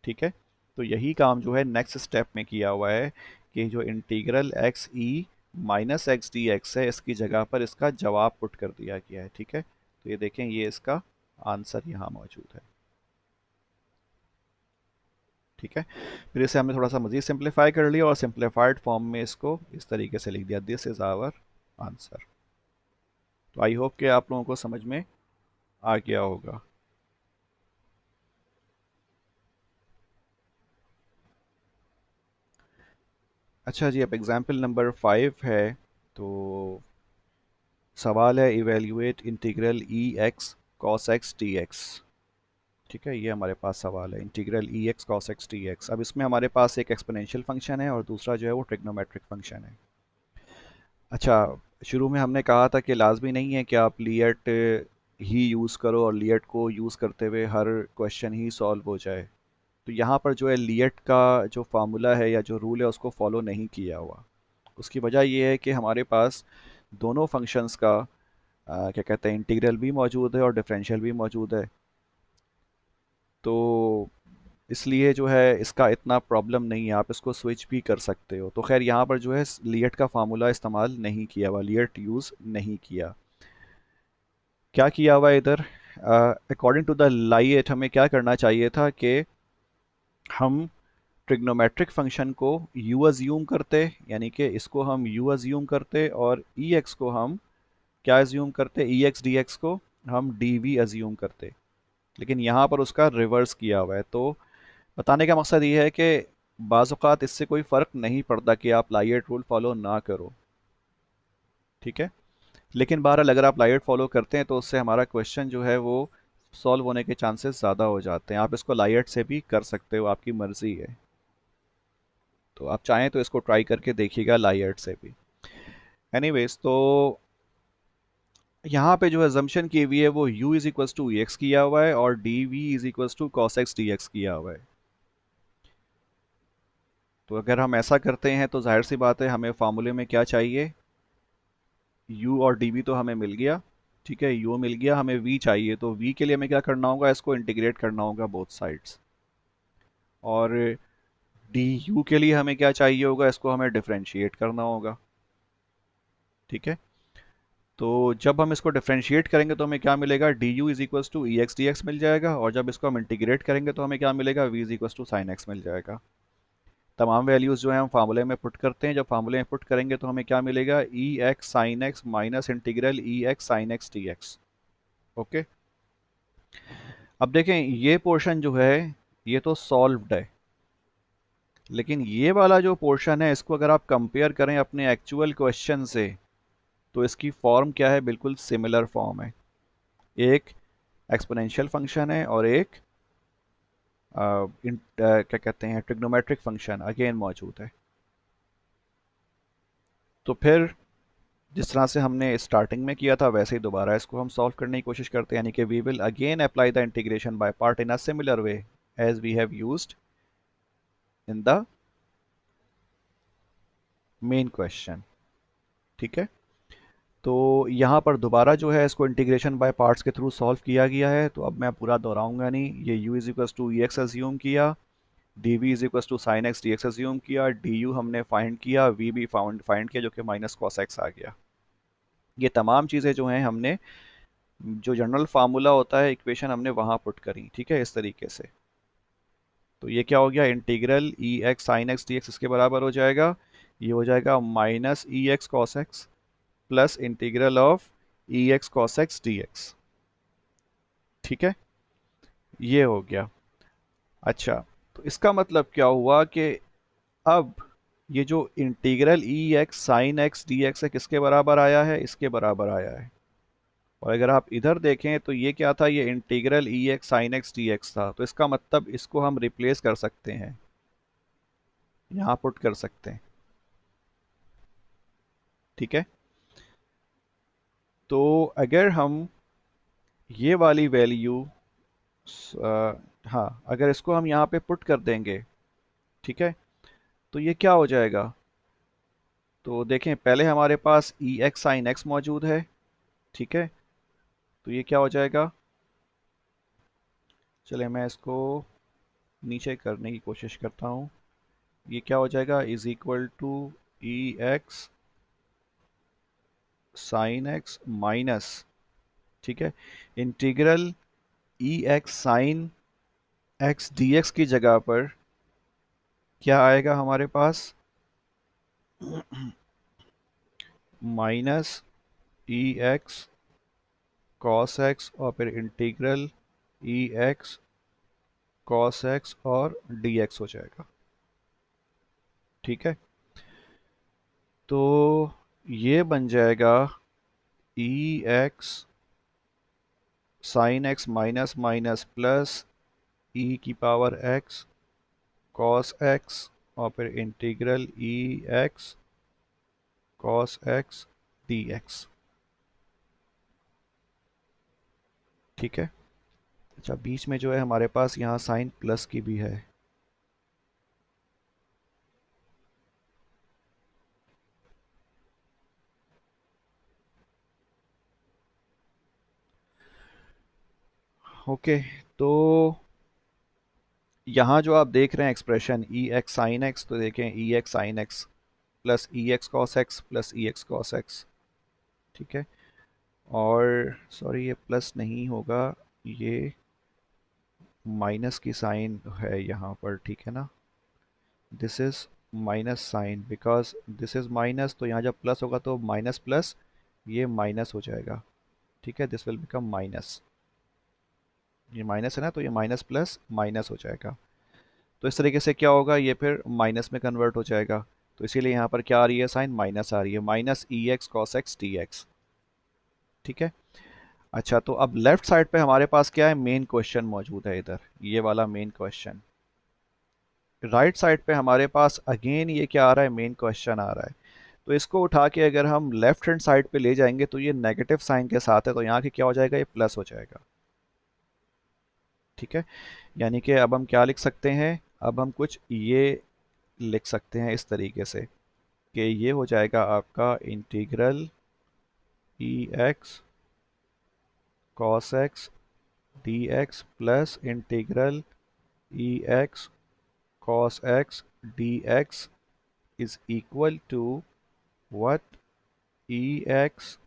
ठीक है, तो यही काम जो है नेक्स्ट स्टेप में किया हुआ है कि जो इंटीग्रल एक्स ई माइनस एक्स डी एक्स है, इसकी जगह पर इसका जवाब पुट कर दिया गया है। ठीक है, तो ये देखें, ये इसका आंसर यहाँ मौजूद है। ठीक है, फिर इसे हमने थोड़ा सा मज़ीद सिंप्लीफाई कर लिया और सिंप्लीफाइड फॉर्म में इसको इस तरीके से लिख दिया, दिस इज़ आवर आंसर। तो आई होप कि आप लोगों को समझ में आ गया होगा। अच्छा जी, अब एग्जाम्पल नंबर 5 है। तो सवाल है इवेल्युएट इंटीग्रल ई x cos x D x. ठीक है, ये हमारे पास सवाल है, इंटीग्रल ई x cos x D X. अब इसमें हमारे पास एक एक्सपोनेंशियल फंक्शन है और दूसरा जो है वो ट्रिग्नोमेट्रिक फंक्शन है। अच्छा, शुरू में हमने कहा था कि लाजमी नहीं है कि आप लिएट ही यूज़ करो और लिएट को यूज़ करते हुए हर क्वेश्चन ही सॉल्व हो जाए। तो यहाँ पर जो है लिएट का जो फार्मूला है या जो रूल है उसको फॉलो नहीं किया हुआ। उसकी वजह ये है कि हमारे पास दोनों फंक्शंस का क्या कहते हैं, इंटीग्रल भी मौजूद है और डिफरेंशियल भी मौजूद है। तो इसलिए जो है इसका इतना प्रॉब्लम नहीं है, आप इसको स्विच भी कर सकते हो। तो खैर यहाँ पर जो है लिएट का फार्मूला इस्तेमाल नहीं किया हुआ, लिएट यूज़ नहीं किया। क्या किया हुआ है इधर, अकॉर्डिंग टू द लाइएट हमें क्या करना चाहिए था कि हम ट्रिग्नोमेट्रिक फंक्शन को u अज्यूम करते, यानी कि इसको हम u अज्यूम करते और ex को हम क्या अज्यूम करते, ex dx को हम dv अज्यूम करते। लेकिन यहाँ पर उसका रिवर्स किया हुआ है। तो बताने का मकसद ये है कि बाज़ औक़ात इससे कोई फ़र्क नहीं पड़ता कि आप लाइएट रूल फॉलो ना करो। ठीक है, लेकिन बहरहाल अगर आप लाइएट फॉलो करते हैं तो उससे हमारा क्वेश्चन जो है वो सॉल्व होने के चांसेस ज़्यादा हो जाते हैं। आप इसको लाइएट से भी कर सकते हो, आपकी मर्ज़ी है। तो आप चाहें तो इसको ट्राई करके देखिएगा लाइएट से भी। एनीवेज, तो यहाँ पे जो अजम्पशन की हुई है वो u is equals to x किया हुआ है और D we is equals to cos x D x किया हुआ है। तो अगर हम ऐसा करते हैं तो जाहिर सी बात है हमें फार्मूले में क्या चाहिए, u और dv तो हमें मिल गया। ठीक है, u मिल गया, हमें v चाहिए। तो v के लिए हमें क्या करना होगा, इसको इंटीग्रेट करना होगा बोथ साइड्स। और du के लिए हमें क्या चाहिए होगा, इसको हमें डिफरेंशिएट करना होगा। ठीक है, तो जब हम इसको डिफरेंशिएट करेंगे तो हमें क्या मिलेगा, D you is equals to E x D X मिल जाएगा। और जब इसको हम इंटीग्रेट करेंगे तो हमें क्या मिलेगा, v is equals to sine X मिल जाएगा। तमाम वैल्यूज़ जो है हम फार्मूले में पुट करते हैं। जब फार्मूले में पुट करेंगे तो हमें क्या मिलेगा, E x sine X minus integral ई x sine X D x. Okay, अब देखें ये पोर्शन जो है ये तो सॉल्व्ड है, लेकिन ये वाला जो पोर्शन है इसको अगर आप कंपेयर करें अपने एक्चुअल क्वेश्चन से तो इसकी फॉर्म क्या है, बिल्कुल सिमिलर फॉर्म है। एक एक्सपोनेंशियल फंक्शन है और एक क्या कहते हैं, ट्रिग्नोमेट्रिक फंक्शन अगेन मौजूद है। तो फिर जिस तरह से हमने स्टार्टिंग में किया था वैसे ही दोबारा इसको हम सॉल्व करने की कोशिश करते हैं, यानी कि we will again apply the integration by part in a similar way as we have used in the main question. ठीक है, तो यहाँ पर दोबारा जो है इसको इंटीग्रेशन बाय पार्ट्स के थ्रू सॉल्व किया गया है। तो अब मैं पूरा दोहराऊंगा नहीं, ये u is equals to E X assume किया, D we is equals to sine X D x assume किया, डी यू हमने फाइंड किया, वी भी फाइंड किया जो कि माइनस कॉस एक्स आ गया। ये तमाम चीज़ें जो हैं हमने जो जनरल फार्मूला होता है इक्वेशन हमने वहाँ पुट करी। ठीक है, इस तरीके से। तो ये क्या हो गया, इंटीग्रल ई x sine X D X इसके बराबर हो जाएगा, ये हो जाएगा minus E x cos X plus integral of E x cos x D x. ठीक है, ये हो गया। अच्छा, तो इसका मतलब क्या हुआ कि अब ये जो इंटीग्रल ई x sine X D x है किसके बराबर आया है, इसके बराबर आया है। और अगर आप इधर देखें तो ये क्या था, ये इंटीग्रल ई x sine X D x था। तो इसका मतलब इसको हम रिप्लेस कर सकते हैं, यहाँ पुट कर सकते हैं। ठीक है, तो अगर हम ये वाली वैल्यू हाँ, अगर इसको हम यहाँ पे पुट कर देंगे, ठीक है, तो ये क्या हो जाएगा, तो देखें पहले हमारे पास ई एक्स साइन एक्स मौजूद है, ठीक है। तो ये क्या हो जाएगा, चले मैं इसको नीचे करने की कोशिश करता हूँ। ये क्या हो जाएगा, is equal to E x sine X minus, ठीक है, इंटीग्रल ई x sine X D X की जगह पर क्या आएगा हमारे पास, minus E x cos X और फिर इंटीग्रल ई एक्स कॉस एक्स और डी एक्स हो जाएगा, ठीक है। तो ये बन जाएगा E x sine X minus minus plus E की पावर एक्स कॉस एक्स और फिर इंटीग्रल ई x cos x D x, ठीक है। अच्छा बीच में जो है हमारे पास यहाँ साइन प्लस की भी है। ओके, तो यहाँ जो आप देख रहे हैं एक्सप्रेशन ई एक्स साइन एक्स, तो देखें ई x sine x plus e x cos X plus e x cos x, ठीक है। और सॉरी ये प्लस नहीं होगा, ये माइनस की साइन है यहाँ पर, ठीक है ना। This is minus sine because this is minus, तो यहाँ जब प्लस होगा तो माइनस प्लस ये माइनस हो जाएगा, ठीक है। दिस विल बिकम माइनस, ये माइनस है ना, तो ये माइनस प्लस माइनस हो जाएगा। तो इस तरीके से क्या होगा, ये फिर माइनस में कन्वर्ट हो जाएगा। तो इसीलिए यहाँ पर क्या आ रही है, साइन माइनस आ रही है, minus E x cos x D x, ठीक है। अच्छा तो अब लेफ्ट साइड पे हमारे पास क्या है, मेन क्वेश्चन मौजूद है इधर, ये वाला मेन क्वेश्चन। राइट साइड पे हमारे पास अगेन ये क्या आ रहा है, मेन क्वेश्चन आ रहा है। तो इसको उठा के अगर हम लेफ्ट हैंड साइड पे ले जाएंगे तो ये नेगेटिव साइन के साथ है, तो यहाँ की क्या हो जाएगा, ये प्लस हो जाएगा, ठीक है। यानी कि अब हम क्या लिख सकते हैं, अब हम कुछ ये लिख सकते हैं इस तरीके से कि ये हो जाएगा आपका integral E x cos x D x plus integral E x cos x D x is equal to what, e x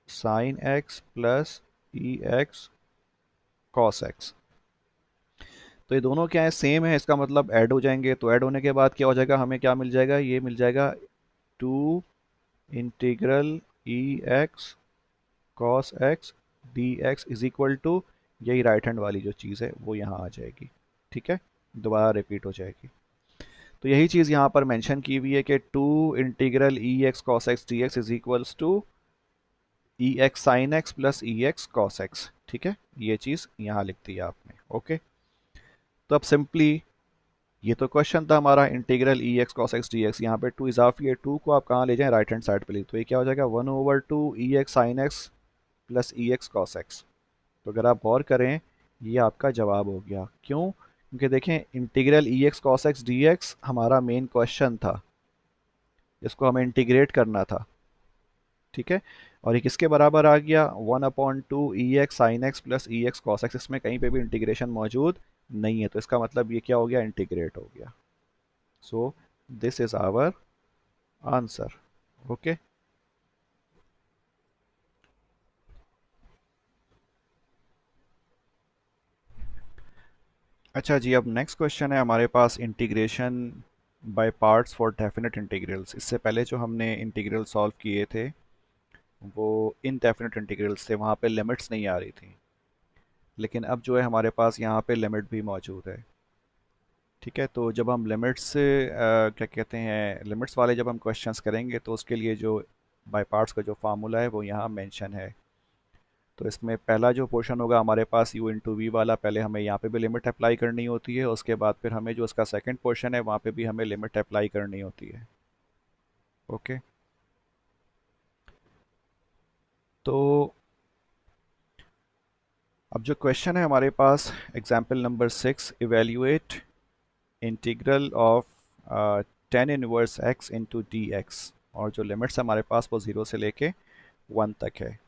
sine x plus e x cos x. तो ये दोनों क्या है, सेम है, इसका मतलब ऐड हो जाएंगे। तो ऐड होने के बाद क्या हो जाएगा, हमें क्या मिल जाएगा, ये मिल जाएगा two integral E x cos x D x is equal to, यही राइट हैंड वाली जो चीज़ है वो यहाँ आ जाएगी, ठीक है, दोबारा रिपीट हो जाएगी। तो यही चीज़ यहाँ पर मेंशन की हुई है कि two integral E x cos x D x is equals to E x sine x plus e x cos x, ठीक है। ये चीज़ यहाँ लिख दी है आपने, ओके। तो अब सिंपली ये तो क्वेश्चन था हमारा इंटीग्रल ई x cos x D X, यहाँ पे टू इजाफी है, टू को आप कहाँ ले जाएं, राइट हैंड साइड पे ले, तो ये क्या हो जाएगा, वन ओवर टू ई x sine x plus e x cos x. तो अगर आप गौर करें ये आपका जवाब हो गया, क्यों, क्योंकि देखें इंटीग्रल ई x cos x D X हमारा मेन क्वेश्चन था, इसको हमें इंटीग्रेट करना था, ठीक है। और ये किसके बराबर आ गया, वन अपॉन टू ई x sine x plus e x cos x, इसमें कहीं पे भी इंटीग्रेशन मौजूद नहीं है, तो इसका मतलब ये क्या हो गया, इंटीग्रेट हो गया। So this is our answer, okay. अच्छा जी, अब नेक्स्ट क्वेश्चन है हमारे पास, integration by parts for definite integrals. इससे पहले जो हमने इंटीग्रल सॉल्व किए थे वो इनडेफिनेट इंटीग्रल्स थे, वहाँ पे लिमिट्स नहीं आ रही थी, लेकिन अब जो है हमारे पास यहाँ पे लिमिट भी मौजूद है, ठीक है। तो जब हम लिमिट्स से क्या कहते हैं, लिमिट्स वाले जब हम क्वेश्चंस करेंगे तो उसके लिए जो बाय पार्ट्स का जो फार्मूला है वो यहाँ मेंशन है। तो इसमें पहला जो पोर्शन होगा हमारे पास u इंटू वी वाला, पहले हमें यहाँ पे भी लिमिट अप्लाई करनी होती है, उसके बाद फिर हमें जो उसका सेकंड पोर्शन है वहाँ पे भी हमें लिमिट अप्लाई करनी होती है, ओके। तो अब जो क्वेश्चन है हमारे पास, example number 6, evaluate integral of tan inverse X into D x, और जो लिमिट्स हमारे पास वो 0 से लेके 1 तक है।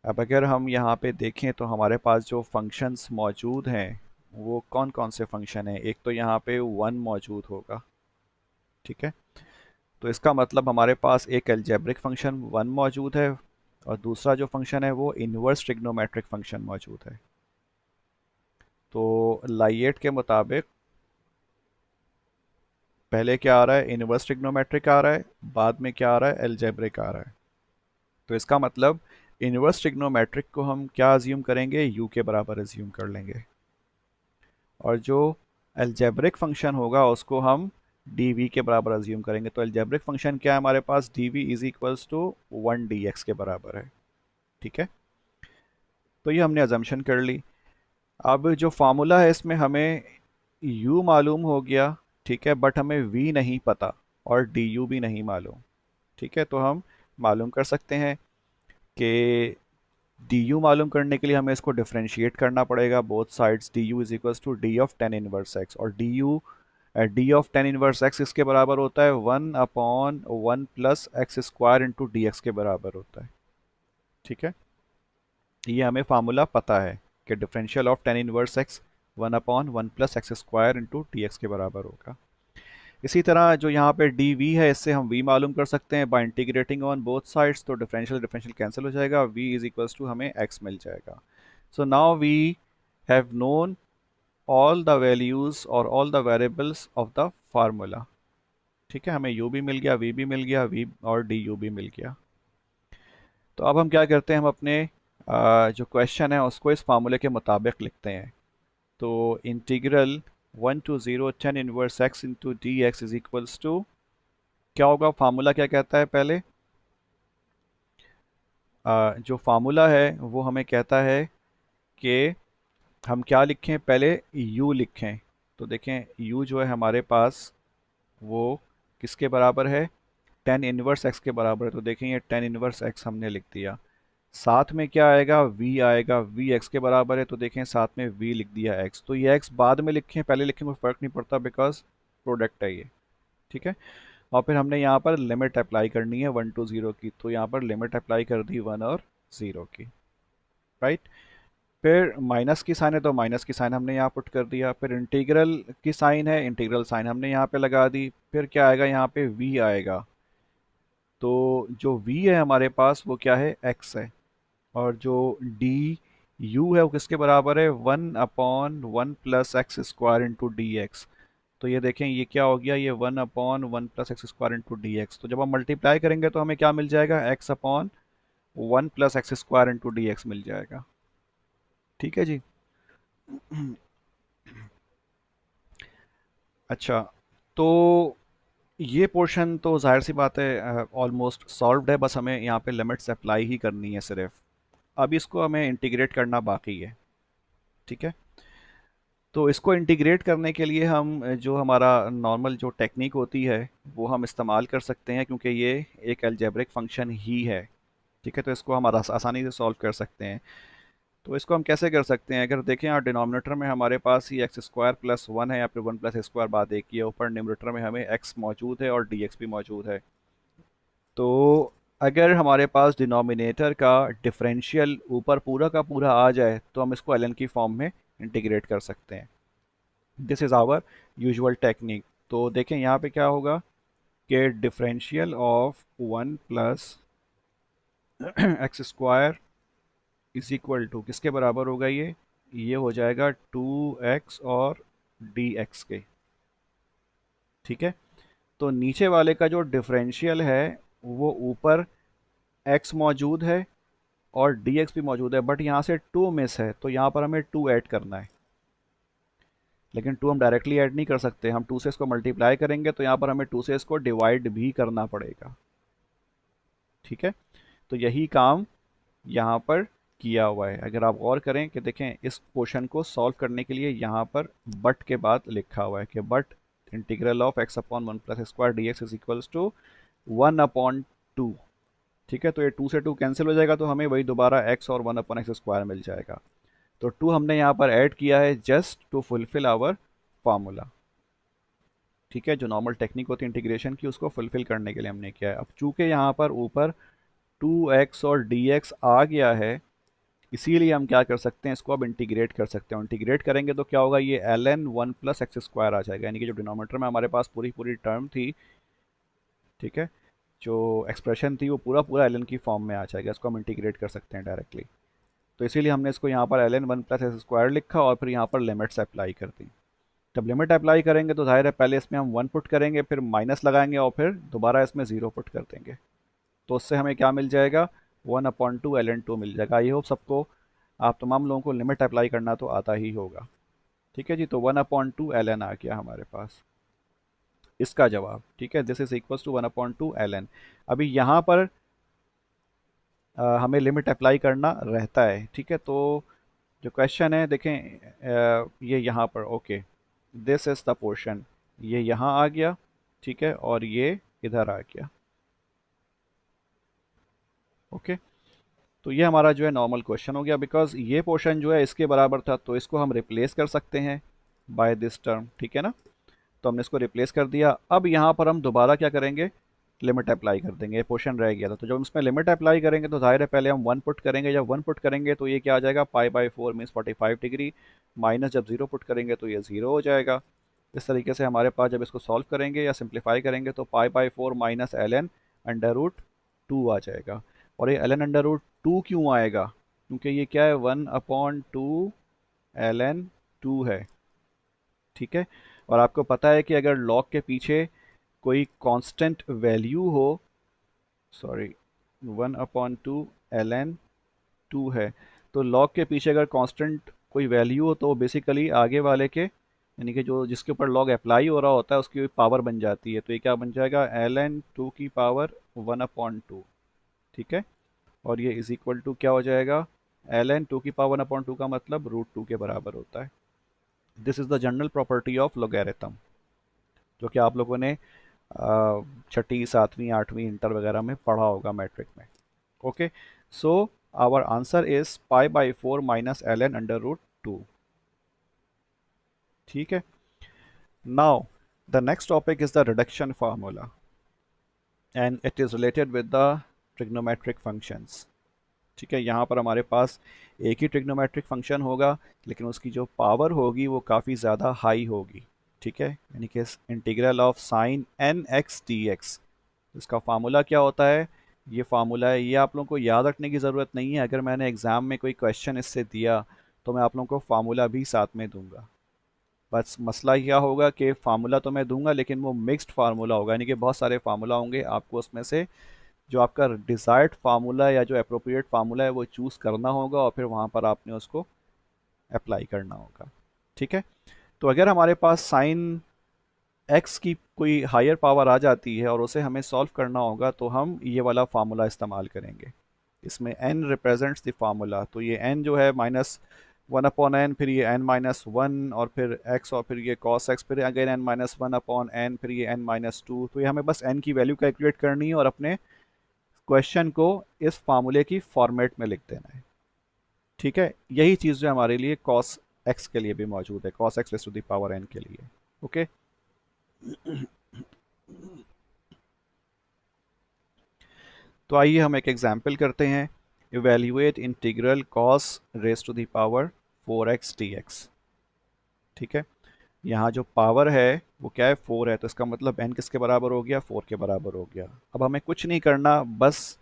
अब अगर हम यहाँ पे देखें तो हमारे पास जो फंक्शंस मौजूद हैं वो कौन कौन से फंक्शन हैं। एक तो यहाँ पे 1 मौजूद होगा, ठीक है, तो इसका मतलब हमारे पास एक अलजेब्रिक फंक्शन 1 मौजूद है, और दूसरा जो फंक्शन है वो इन्वर्स ट्रिग्नोमेट्रिक फंक्शन मौजूद है। तो लाइएट के मुताबिक पहले क्या आ रहा है, इन्वर्स ट्रिग्नोमेट्रिक आ रहा है, बाद में क्या आ रहा है, अलजेब्रिक आ रहा है। तो इसका मतलब इन्वर्स ट्रिग्नोमेट्रिक को हम क्या अज्यूम करेंगे, यू के बराबर अज्यूम कर लेंगे, और जो अलजेब्रिक फंक्शन होगा उसको हम डी वी के बराबर अज्यूम करेंगे। तो अलजेब्रिक फंक्शन क्या है हमारे पास, D we is equals to 1 D x के बराबर है, ठीक है। तो ये हमने अजम्पशन कर ली। अब जो फार्मूला है इसमें हमें u मालूम हो गया, ठीक है, बट हमें v नहीं पता और du भी नहीं मालूम, ठीक है। तो हम मालूम कर सकते हैं कि du मालूम करने के लिए हमें इसको डिफरेंशिएट करना पड़ेगा both sides. du is equals to D of tan inverse X, और D of tan inverse X इसके बराबर होता है 1/1 plus x square into D x के बराबर होता है, ठीक है। ये हमें फार्मूला पता है कि differential of tan inverse x 1/1 plus x square into D x के बराबर होगा। इसी तरह जो यहाँ पे डी वी है इससे हम v मालूम कर सकते हैं by integrating on both sides. तो डिफरेंशियल डिफरेंशियल कैंसिल हो जाएगा, v इज इक्वल्स टू हमें x मिल जाएगा। So now we have known all the values और all the variables of the formula, ठीक है। हमें u भी मिल गया, v भी मिल गया, v और du भी मिल गया। तो अब हम क्या करते हैं, हम अपने जो क्वेश्चन है उसको इस फार्मूले के मुताबिक लिखते हैं। तो integral 1 to 0 tan inverse x into D x is equals to क्या होगा, फार्मूला क्या कहता है पहले, जो फार्मूला है वो हमें कहता है कि हम क्या लिखें, पहले u लिखें। तो देखें u जो है हमारे पास वो किसके बराबर है, टेन इनवर्स x के बराबर है। तो देखें ये टेन इनवर्स x हमने लिख दिया, साथ में क्या आएगा, v आएगा, v x के बराबर है। तो देखें साथ में v लिख दिया x। तो ये x बाद में लिखें पहले लिखें कोई फ़र्क नहीं पड़ता, बिकॉज प्रोडक्ट है ये, ठीक है। और फिर हमने यहाँ पर लिमिट अप्लाई करनी है 1 to 0 की, तो यहाँ पर लिमिट अप्लाई कर दी 1 और 0 की, राइट। फिर माइनस की साइन है तो माइनस की साइन हमने यहाँ पुट कर दिया, फिर इंटीग्रल की साइन है, इंटीग्रल साइन हमने यहाँ पे लगा दी। फिर क्या आएगा, यहाँ पे v आएगा। तो जो v है हमारे पास वो क्या है, x है, और जो डी यू है वो किसके बराबर है, 1/1 plus x square into D x. तो ये देखें ये क्या हो गया, ये 1/1 plus x square into D x. तो जब हम मल्टीप्लाई करेंगे तो हमें क्या मिल जाएगा, x/1 plus x square into D X मिल जाएगा, ठीक है जी। अच्छा, तो ये पोर्शन तो जाहिर सी बात है ऑलमोस्ट सॉल्व्ड है, बस हमें यहाँ पे लिमिट्स अप्लाई ही करनी है सिर्फ। अब इसको हमें इंटीग्रेट करना बाकी है, ठीक है। तो इसको इंटीग्रेट करने के लिए हम जो हमारा नॉर्मल जो टेक्निक होती है वो हम इस्तेमाल कर सकते हैं, क्योंकि ये एक अलजेब्रिक फंक्शन ही है, ठीक है। तो इसको हम आसानी से सॉल्व कर सकते हैं। तो इसको हम कैसे कर सकते हैं, अगर देखें यहाँ डिनोमिनेटर में हमारे पास ही एक्स स्क्वायर प्लस 1 है या फिर 1 प्लस स्क्वायर बाद एक ही है, ऊपर न्यूमरेटर में हमें एक्स मौजूद है और डी एक्स भी मौजूद है। तो अगर हमारे पास डिनोमिनेटर का डिफरेंशियल ऊपर पूरा का पूरा आ जाए तो हम इसको एल की फॉर्म में इंटीग्रेट कर सकते हैं। This is our usual technique. तो देखें यहाँ पे क्या होगा कि differential of 1 plus x square is equal to किसके बराबर होगा, ये हो जाएगा 2x और dx के, ठीक है। तो नीचे वाले का जो डिफरेंशियल है वो ऊपर x मौजूद है और dx भी मौजूद है, बट यहाँ से 2 मिस है, तो यहाँ पर हमें 2 ऐड करना है। लेकिन 2 हम डायरेक्टली ऐड नहीं कर सकते, हम 2 से इसको मल्टीप्लाई करेंगे तो यहाँ पर हमें 2 से इसको डिवाइड भी करना पड़ेगा, ठीक है। तो यही काम यहाँ पर किया हुआ है। अगर आप गौर करें कि देखें इस क्वेश्चन को सॉल्व करने के लिए यहाँ पर बट के बाद लिखा हुआ है कि but integral of x/1 plus square d x is equals to 1/2, ठीक है। तो ये 2 से 2 कैंसिल हो जाएगा, तो हमें वही दोबारा x और 1/x स्क्वायर मिल जाएगा। तो 2 हमने यहाँ पर ऐड किया है just to fulfil our formula. ठीक है, जो नॉर्मल टेक्निक होती है इंटीग्रेशन की, उसको फुलफिल करने के लिए हमने किया है। अब चूंकि यहाँ पर ऊपर 2x और dx आ गया है, इसीलिए हम क्या कर सकते हैं, इसको अब इंटीग्रेट कर सकते हैं। इंटीग्रेट करेंगे तो क्या होगा, ये ln 1 प्लस एक्स स्क्वायर आ जाएगा, यानी कि जो डिनोमिनेटर में हमारे पास पूरी पूरी टर्म थी, ठीक है, जो एक्सप्रेशन थी वो पूरा पूरा ln की फॉर्म में आ जाएगा। इसको हम इंटीग्रेट कर सकते हैं डायरेक्टली। तो इसीलिए हमने इसको यहाँ पर ln 1 प्लस एक्स स्क्वायर लिखा और फिर यहाँ पर लिमिट्स अप्लाई कर दी। जब लिमिट अप्लाई करेंगे तो जाहिर है पहले इसमें हम 1 पुट करेंगे, फिर माइनस लगाएंगे और फिर दोबारा इसमें 0 पुट कर देंगे। तो उससे हमें क्या मिल जाएगा, 1/2 ln 2 मिल जाएगा। आई होप सबको, आप तमाम लोगों को लिमिट अप्लाई करना तो आता ही होगा। ठीक है जी, तो 1/2 ln आ गया हमारे पास इसका जवाब। ठीक है, this is equal to 1/2 ln। अभी यहाँ पर हमें लिमिट अप्लाई करना रहता है। ठीक है, तो जो क्वेश्चन है देखें, ये यहाँ पर okay, this is the portion, ये यहाँ आ गया, ठीक है, और ये इधर आ गया। ओके, तो ये हमारा जो है नॉर्मल क्वेश्चन हो गया, बिकॉज ये पोर्शन जो है इसके बराबर था, तो इसको हम रिप्लेस कर सकते हैं बाय दिस टर्म। ठीक है ना, तो हमने इसको रिप्लेस कर दिया। अब यहाँ पर हम दोबारा क्या करेंगे, लिमिट अप्लाई कर देंगे। ये पोर्शन रह गया था, तो जब हम इसमें लिमिट अप्लाई करेंगे तो जाहिर है पहले हम 1 पुट करेंगे। जब 1 पुट करेंगे तो ये क्या आ जाएगा, पाई/4 मीन्स 45 डिग्री, माइनस जब 0 पुट करेंगे तो ये 0 हो जाएगा। इस तरीके से हमारे पास जब इसको सॉल्व करेंगे या सिंप्लीफाई करेंगे तो पाई/4 माइनस ln√2 आ जाएगा। और ये ln√2 क्यों आएगा, क्योंकि ये क्या है, 1/2 ln2 है। ठीक है, और आपको पता है कि अगर लॉग के पीछे कोई कांस्टेंट वैल्यू हो, सॉरी 1/2 ln2 है, तो log के पीछे अगर कांस्टेंट कोई वैल्यू हो तो बेसिकली आगे वाले के, यानी कि जो जिसके ऊपर log अप्लाई हो रहा होता है उसकी पावर बन जाती है। तो ये क्या बन जाएगा, ln2 की पावर 1/2। ठीक है, और ये इज इक्वल टू क्या हो जाएगा, ln2 की पावर 1/2 का मतलब √2 के बराबर होता है। This is the general property of logarithm, जो कि आप लोगों ने छठी, सातवीं, आठवीं, इंटर वगैरह में पढ़ा होगा मैट्रिक में। Okay, so our answer is पाई/4 माइनस ln√2। ठीक है, now the next topic is the reduction formula and it is related with the trigonometric functions. ठीक है, यहाँ पर हमारे पास एक ही ट्रिग्नोमेट्रिक फंक्शन होगा, लेकिन उसकी जो पावर होगी वो काफ़ी ज़्यादा हाई होगी। ठीक है, यानी कि integral of sine nx dx, इसका फार्मूला क्या होता है, ये फार्मूला है। ये आप लोगों को याद रखने की ज़रूरत नहीं है। अगर मैंने एग्ज़ाम में कोई क्वेश्चन इससे दिया तो मैं आप लोगों को फार्मूला भी साथ में दूंगा। बस मसला क्या होगा कि फार्मूला तो मैं दूंगा लेकिन वो मिक्स्ड फार्मूला होगा, यानी कि बहुत सारे फार्मूला होंगे, आपको उसमें से जो आपका डिज़ायर्ड फार्मूला या जो अप्रोप्रिएट फार्मूला है वो चूज़ करना होगा और फिर वहाँ पर आपने उसको अप्लाई करना होगा। ठीक है, तो अगर हमारे पास साइन एक्स की कोई हायर पावर आ जाती है और उसे हमें सॉल्व करना होगा तो हम ये वाला फार्मूला इस्तेमाल करेंगे। इसमें n रिप्रेजेंट्स द फार्मूला, तो ये n जो है -1/n, फिर ये n-1 और फिर x और फिर ये cos x, फिर अगेन n-1/n, फिर ये n-2। तो ये हमें बस n की वैल्यू कैलकुलेट करनी है और अपने क्वेश्चन को इस फार्मूले की फॉर्मेट में लिख देना है। ठीक है, यही चीज़ जो हमारे लिए cos x के लिए भी मौजूद है, cos x raised to the power n के लिए। ओके, तो आइए हम एक एग्जाम्पल करते हैं। Evaluate integral cos raise to the power 4x dx। ठीक है, यहाँ जो पावर है वो क्या है, 4 है, तो इसका मतलब n किसके बराबर हो गया, 4 के बराबर हो गया। अब हमें कुछ नहीं करना, बस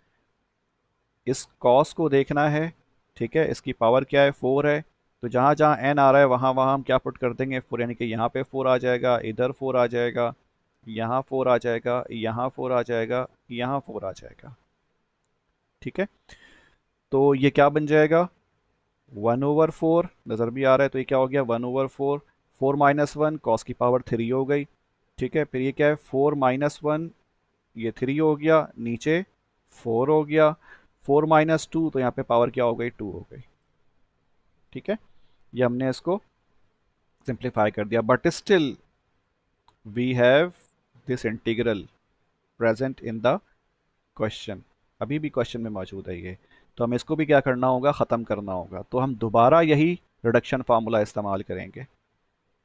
इस cos को देखना है। ठीक है, इसकी पावर क्या है, 4 है, तो जहाँ जहाँ n आ रहा है वहाँ वहाँ हम क्या पुट कर देंगे, 4, यानी कि यहाँ पे 4 आ जाएगा, इधर 4 आ जाएगा, यहाँ 4 आ जाएगा, यहाँ 4 आ जाएगा, यहाँ 4 आ जाएगा। ठीक है, तो ये क्या बन जाएगा, 1/4, नज़र भी आ रहा है, तो ये क्या हो गया, 1/4, 4-1 कॉस की पावर 3 हो गई। ठीक है, फिर ये क्या है, 4-1, ये 3 हो गया, नीचे 4 हो गया, 4-2, तो यहाँ पे पावर क्या हो गई, 2 हो गई। ठीक है, ये हमने इसको सिंप्लीफाई कर दिया, but still we have this integral present in the question, अभी भी क्वेश्चन में मौजूद है ये। तो हमें इसको भी क्या करना होगा, ख़त्म करना होगा। तो हम दोबारा यही रिडक्शन फार्मूला इस्तेमाल करेंगे।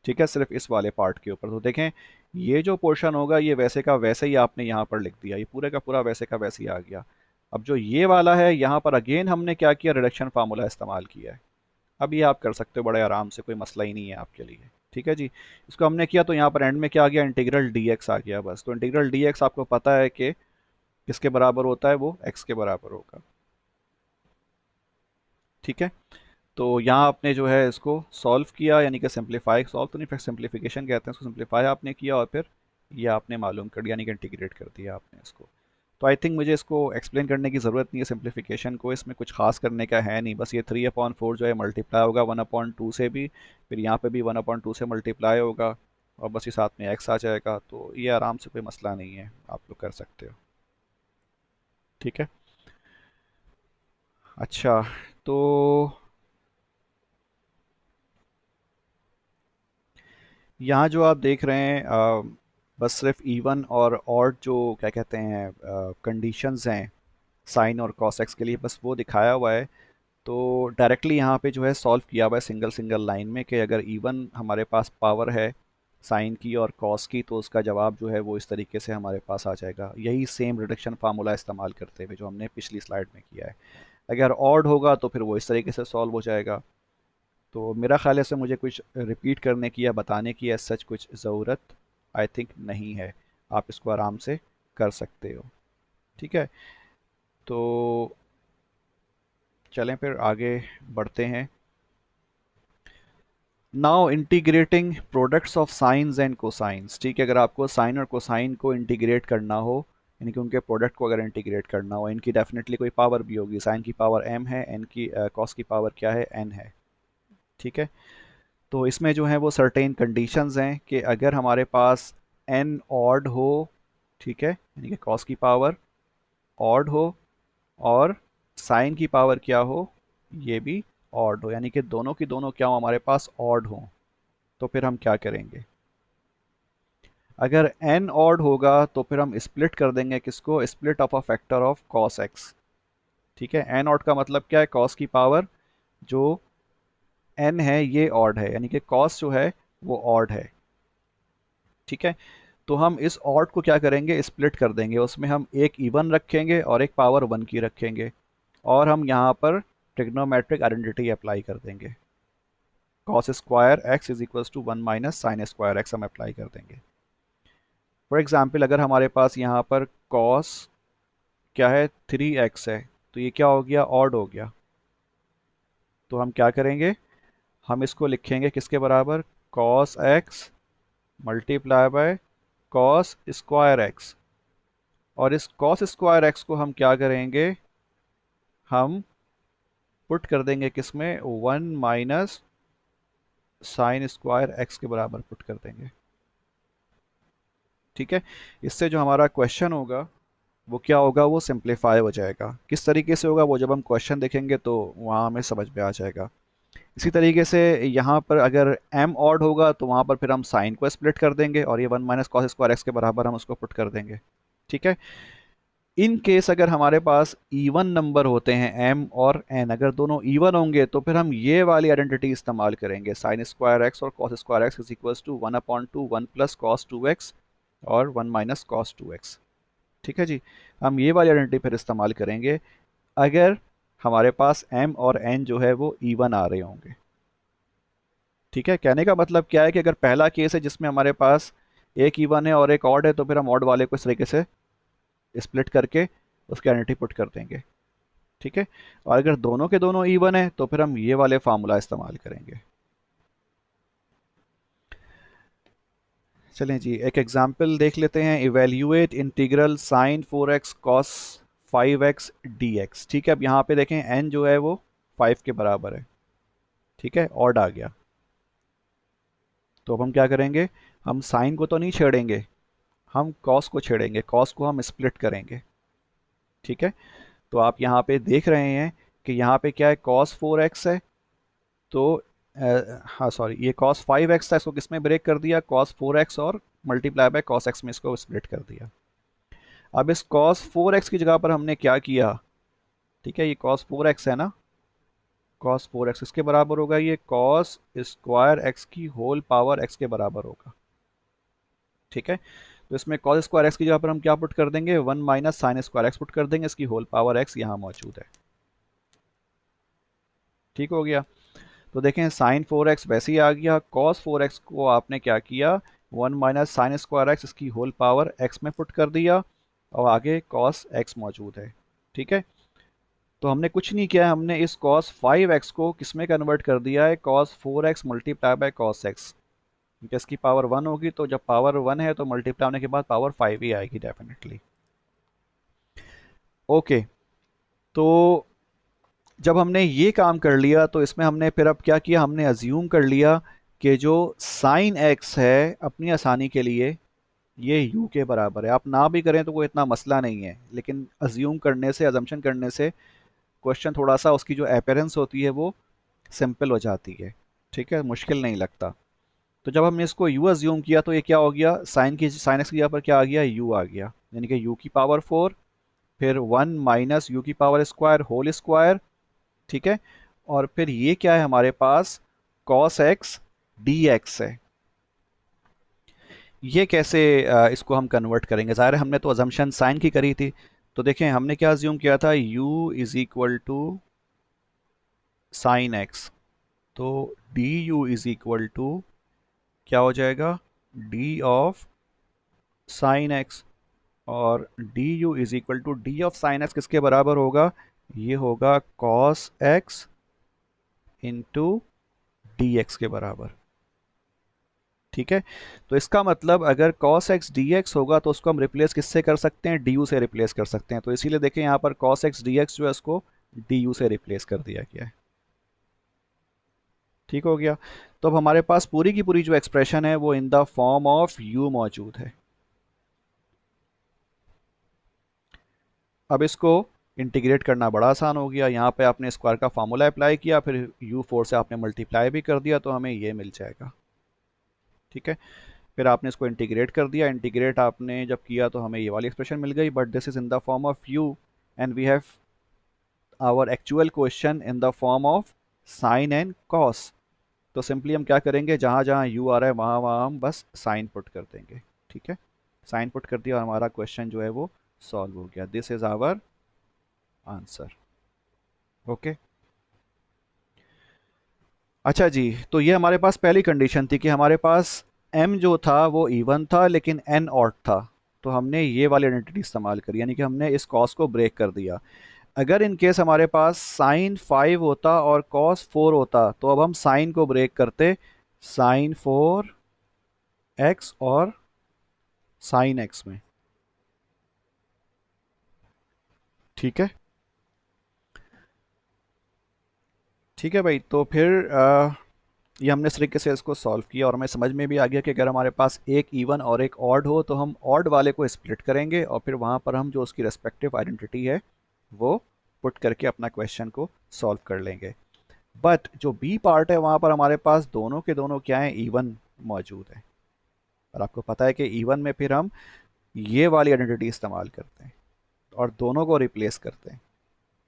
ठीक है, सिर्फ इस वाले पार्ट के ऊपर। तो देखें, ये जो पोर्शन होगा ये वैसे का वैसे ही आपने यहाँ पर लिख दिया, ये पूरे का पूरा वैसे का वैसे ही आ गया। अब जो ये वाला है यहाँ पर अगेन हमने क्या किया, रिडक्शन फार्मूला इस्तेमाल किया है। अब ये आप कर सकते हो बड़े आराम से, कोई मसला ही नहीं है आपके लिए। ठीक है जी। इसको हमने किया तो यहाँ पर एंड में क्या आ गया, इंटीग्रल dx आ गया बस। तो इंटीग्रल dx आपको पता है कि किसके बराबर होता है, वो x के बराबर होगा। ठीक है। तो यहाँ आपने जो है इसको सॉल्व किया, यानी कि सिंप्लीफाई, सॉल्व तो नहीं फिर सिंप्लीफिकेशन कहते हैं इसको, सिंप्लीफाई आपने किया और फिर ये आपने मालूम कर दिया, यानी कि इंटीग्रेट कर दिया आपने इसको। तो आई थिंक मुझे इसको एक्सप्लेन करने की ज़रूरत नहीं है सिंप्लीफिकेशन को, इसमें कुछ खास करने का है नहीं, बस ये 3/4 जो है मल्टीप्लाई होगा 1/2 से भी, फिर यहाँ पे भी 1/2 से मल्टीप्लाई होगा, और बस ये साथ में x आ जाएगा। तो ये आराम से, कोई मसला नहीं है, आप लोग कर सकते हो। ठीक है। अच्छा, तो यहाँ जो आप देख रहे हैं बस सिर्फ इवन और ऑड जो क्या कहते हैं कंडीशंस हैं साइन और कॉस एक्स के लिए, बस वो दिखाया हुआ है। तो डायरेक्टली यहाँ पे जो है सॉल्व किया हुआ है सिंगल सिंगल लाइन में, कि अगर इवन हमारे पास पावर है साइन की और कॉस की, तो उसका जवाब जो है वो इस तरीके से हमारे पास आ जाएगा, यही सेम रिडक्शन फार्मूला इस्तेमाल करते हुए जो हमने पिछली स्लाइड में किया है। अगर ऑड होगा तो फिर वो इस तरीके से सॉल्व हो जाएगा। तो मेरा ख्याल है से मुझे कुछ रिपीट करने की या बताने की ऐसा सच कुछ ज़रूरत आई थिंक नहीं है, आप इसको आराम से कर सकते हो। ठीक है। तो चलें फिर आगे बढ़ते हैं। Now integrating products of science and cosines. ठीक है, अगर आपको साइन और कोसाइन को इंटीग्रेट करना हो, यानी कि उनके प्रोडक्ट को अगर इंटीग्रेट करना हो, इनकी डेफिनेटली कोई पावर भी होगी, साइन की पावर m है, एन की कॉस की पावर क्या है, n है। ठीक है। तो इसमें जो है वो सर्टेन कंडीशंस हैं कि अगर हमारे पास n ऑड हो, ठीक है, यानी कि कॉस की पावर ऑड हो और साइन की पावर क्या हो, ये भी ऑड हो, यानी कि दोनों की दोनों क्या हो हमारे पास, ऑड हो, तो फिर हम क्या करेंगे। अगर n ऑड होगा तो फिर हम स्प्लिट कर देंगे किसको, split of a factor of cos x। ठीक है, n ऑड का मतलब क्या है, cos की पावर जो n है ये ऑड है, यानी कि cos जो है वो ऑड है। ठीक है। तो हम इस ऑड को क्या करेंगे, स्प्लिट कर देंगे, उसमें हम एक इवन रखेंगे और एक पावर 1 की रखेंगे, और हम यहाँ पर ट्रिग्नोमेट्रिक आइडेंटिटी अप्लाई कर देंगे, cos square x is equals to 1 minus sine square x हम अप्लाई कर देंगे। फॉर एग्जाम्पल अगर हमारे पास यहाँ पर cos क्या है 3x है, तो ये क्या हो गया, ऑड हो गया। तो हम क्या करेंगे, हम इसको लिखेंगे किसके बराबर, cos x multiply by cos square x, और इस cos स्क्वायर एक्स को हम क्या करेंगे, हम पुट कर देंगे किसमें, 1 माइनस साइन स्क्वायर एक्स के बराबर पुट कर देंगे। ठीक है। इससे जो हमारा क्वेश्चन होगा वो क्या होगा, वो सिंप्लीफाई हो जाएगा। किस तरीके से होगा वो जब हम क्वेश्चन देखेंगे तो वहाँ हमें समझ में आ जाएगा। इसी तरीके से यहाँ पर अगर m ऑड होगा तो वहाँ पर फिर हम साइन को स्प्लिट कर देंगे और ये 1 माइनस कॉस स्क्वायर एक्स के बराबर हम उसको पुट कर देंगे। ठीक है। इन केस अगर हमारे पास इवन नंबर होते हैं m और n, अगर दोनों इवन होंगे तो फिर हम ये वाली आइडेंटिटी इस्तेमाल करेंगे, साइन स्क्वायर एक्स और cos square x is equals to 1/2 1 plus cos 2x और 1 माइनस कॉस 2x। ठीक है जी। हम ये वाली आइडेंटिटी फिर इस्तेमाल करेंगे अगर हमारे पास m और n जो है वो इवन आ रहे होंगे। ठीक है। कहने का मतलब क्या है कि अगर पहला केस है जिसमें हमारे पास एक इवन है और एक ऑड है, तो फिर हम ऑड वाले को इस तरीके से स्प्लिट करके उसकी आइडेंटिटी पुट कर देंगे। ठीक है। और अगर दोनों के दोनों इवन है तो फिर हम ये वाले फार्मूला इस्तेमाल करेंगे। चलें जी, एक एग्जांपल देख लेते हैं। Evaluate integral sine 4x cos 5x dx। ठीक है। अब यहाँ पे देखें n जो है वो 5 के बराबर है। ठीक है, ऑड आ गया। तो अब हम क्या करेंगे, हम साइन को तो नहीं छेड़ेंगे, हम कॉस को छेड़ेंगे, कॉस को हम स्प्लिट करेंगे। ठीक है। तो आप यहाँ पे देख रहे हैं कि यहाँ पे क्या है, cos 4x है, तो हाँ सॉरी, ये cos 5x था, इसको किस में ब्रेक कर दिया, cos 4x और मल्टीप्लाई बाय cos x में इसको स्प्लिट कर दिया। अब इस cos 4x की जगह पर हमने क्या किया, ठीक है, ये cos 4x है ना, cos 4x इसके बराबर होगा ये cos स्क्वायर x की होल पावर x के बराबर होगा। ठीक है, तो इसमें कॉस स्क्वायर एक्स की जगह पर हम क्या पुट कर देंगे, 1 minus sine square x put कर देंगे, इसकी होल पावर एक्स यहाँ मौजूद है। ठीक हो गया। तो देखें साइन 4x वैसे ही आ गया, कॉस 4x को आपने क्या किया, 1 माइनस साइन स्क्वायर एक्स इसकी होल पावर x में पुट कर दिया, और आगे कॉस x मौजूद है। ठीक है, तो हमने कुछ नहीं किया है, हमने इस कॉस 5x को किस में कन्वर्ट कर दिया है, cos 4x multiply by cos x, क्योंकि इसकी पावर 1 होगी, तो जब पावर 1 है तो मल्टीप्लाई होने के बाद पावर 5 ही आएगी डेफिनेटली। ओके, तो जब हमने ये काम कर लिया तो इसमें हमने फिर अब क्या किया, हमने अज्यूम कर लिया कि जो साइन एक्स है अपनी आसानी के लिए ये u के बराबर है। आप ना भी करें तो कोई इतना मसला नहीं है, लेकिन अज्यूम करने से, अजम्पशन करने से क्वेश्चन थोड़ा सा उसकी जो अपेरेंस होती है वो सिंपल हो जाती है। ठीक है, मुश्किल नहीं लगता। तो जब हमने इसको u अज्यूम किया तो ये क्या हो गया, साइन एक्स की जगह पर क्या आ गया, u आ गया, यानी कि u की पावर 4, फिर 1 माइनस यू की पावर स्क्वायर होल स्क्वायर। ठीक है, और फिर ये क्या है हमारे पास, cos x dx है। ये कैसे इसको हम कन्वर्ट करेंगे, ज़ाहिर है हमने तो अजम्पशन साइन की करी थी। तो देखें हमने क्या अज्यूम किया था, u is equal to sine x, तो d you is equal to क्या हो जाएगा, डी ऑफ साइन एक्स, और d you is equal to D of sine x किसके बराबर होगा, ये होगा cos x into D x के बराबर। ठीक है, तो इसका मतलब अगर cos x dx होगा तो उसको हम रिप्लेस किससे कर सकते हैं, du से रिप्लेस कर सकते हैं। तो इसीलिए देखें यहाँ पर cos x dx जो है उसको du से रिप्लेस कर दिया गया है। ठीक हो गया। तो अब हमारे पास पूरी की पूरी जो एक्सप्रेशन है वो इन द फॉर्म ऑफ u मौजूद है। अब इसको इंटीग्रेट करना बड़ा आसान हो गया, यहाँ पे आपने स्क्वायर का फार्मूला अप्लाई किया, फिर u4 से आपने मल्टीप्लाई भी कर दिया तो हमें ये मिल जाएगा। ठीक है, फिर आपने इसको इंटीग्रेट कर दिया, इंटीग्रेट आपने जब किया तो हमें ये वाली एक्सप्रेशन मिल गई, but this is in the form of u and we have our actual question in the form of sine and cos. तो सिंपली हम क्या करेंगे, जहाँ जहाँ u आ रहा है वहाँ वहाँ हम बस साइन पुट कर देंगे। ठीक है, साइन पुट कर दिया और हमारा क्वेश्चन जो है वो सॉल्व हो गया। This is our answer. Okay, अच्छा जी, तो ये हमारे पास पहली कंडीशन थी कि हमारे पास m जो था वो इवन था लेकिन n ऑड था, तो हमने ये वाली आइडेंटिटी इस्तेमाल करी, यानी कि हमने इस कॉस को ब्रेक कर दिया। अगर इन केस हमारे पास साइन 5 होता और कॉस 4 होता तो अब हम साइन को ब्रेक करते, साइन 4 एक्स और साइन एक्स में। ठीक है, ठीक है भाई, तो फिर ये हमने इस तरीके से इसको सॉल्व किया और हमें समझ में भी आ गया कि अगर हमारे पास एक इवन और एक ऑड हो तो हम ऑड वाले को स्प्लिट करेंगे और फिर वहाँ पर हम जो उसकी रेस्पेक्टिव आइडेंटिटी है वो पुट करके अपना क्वेश्चन को सॉल्व कर लेंगे। बट जो बी पार्ट है वहाँ पर हमारे पास दोनों के दोनों क्या हैं, इवन मौजूद है, और आपको पता है कि इवन में फिर हम ये वाली आइडेंटिटी इस्तेमाल करते हैं और दोनों को रिप्लेस करते हैं।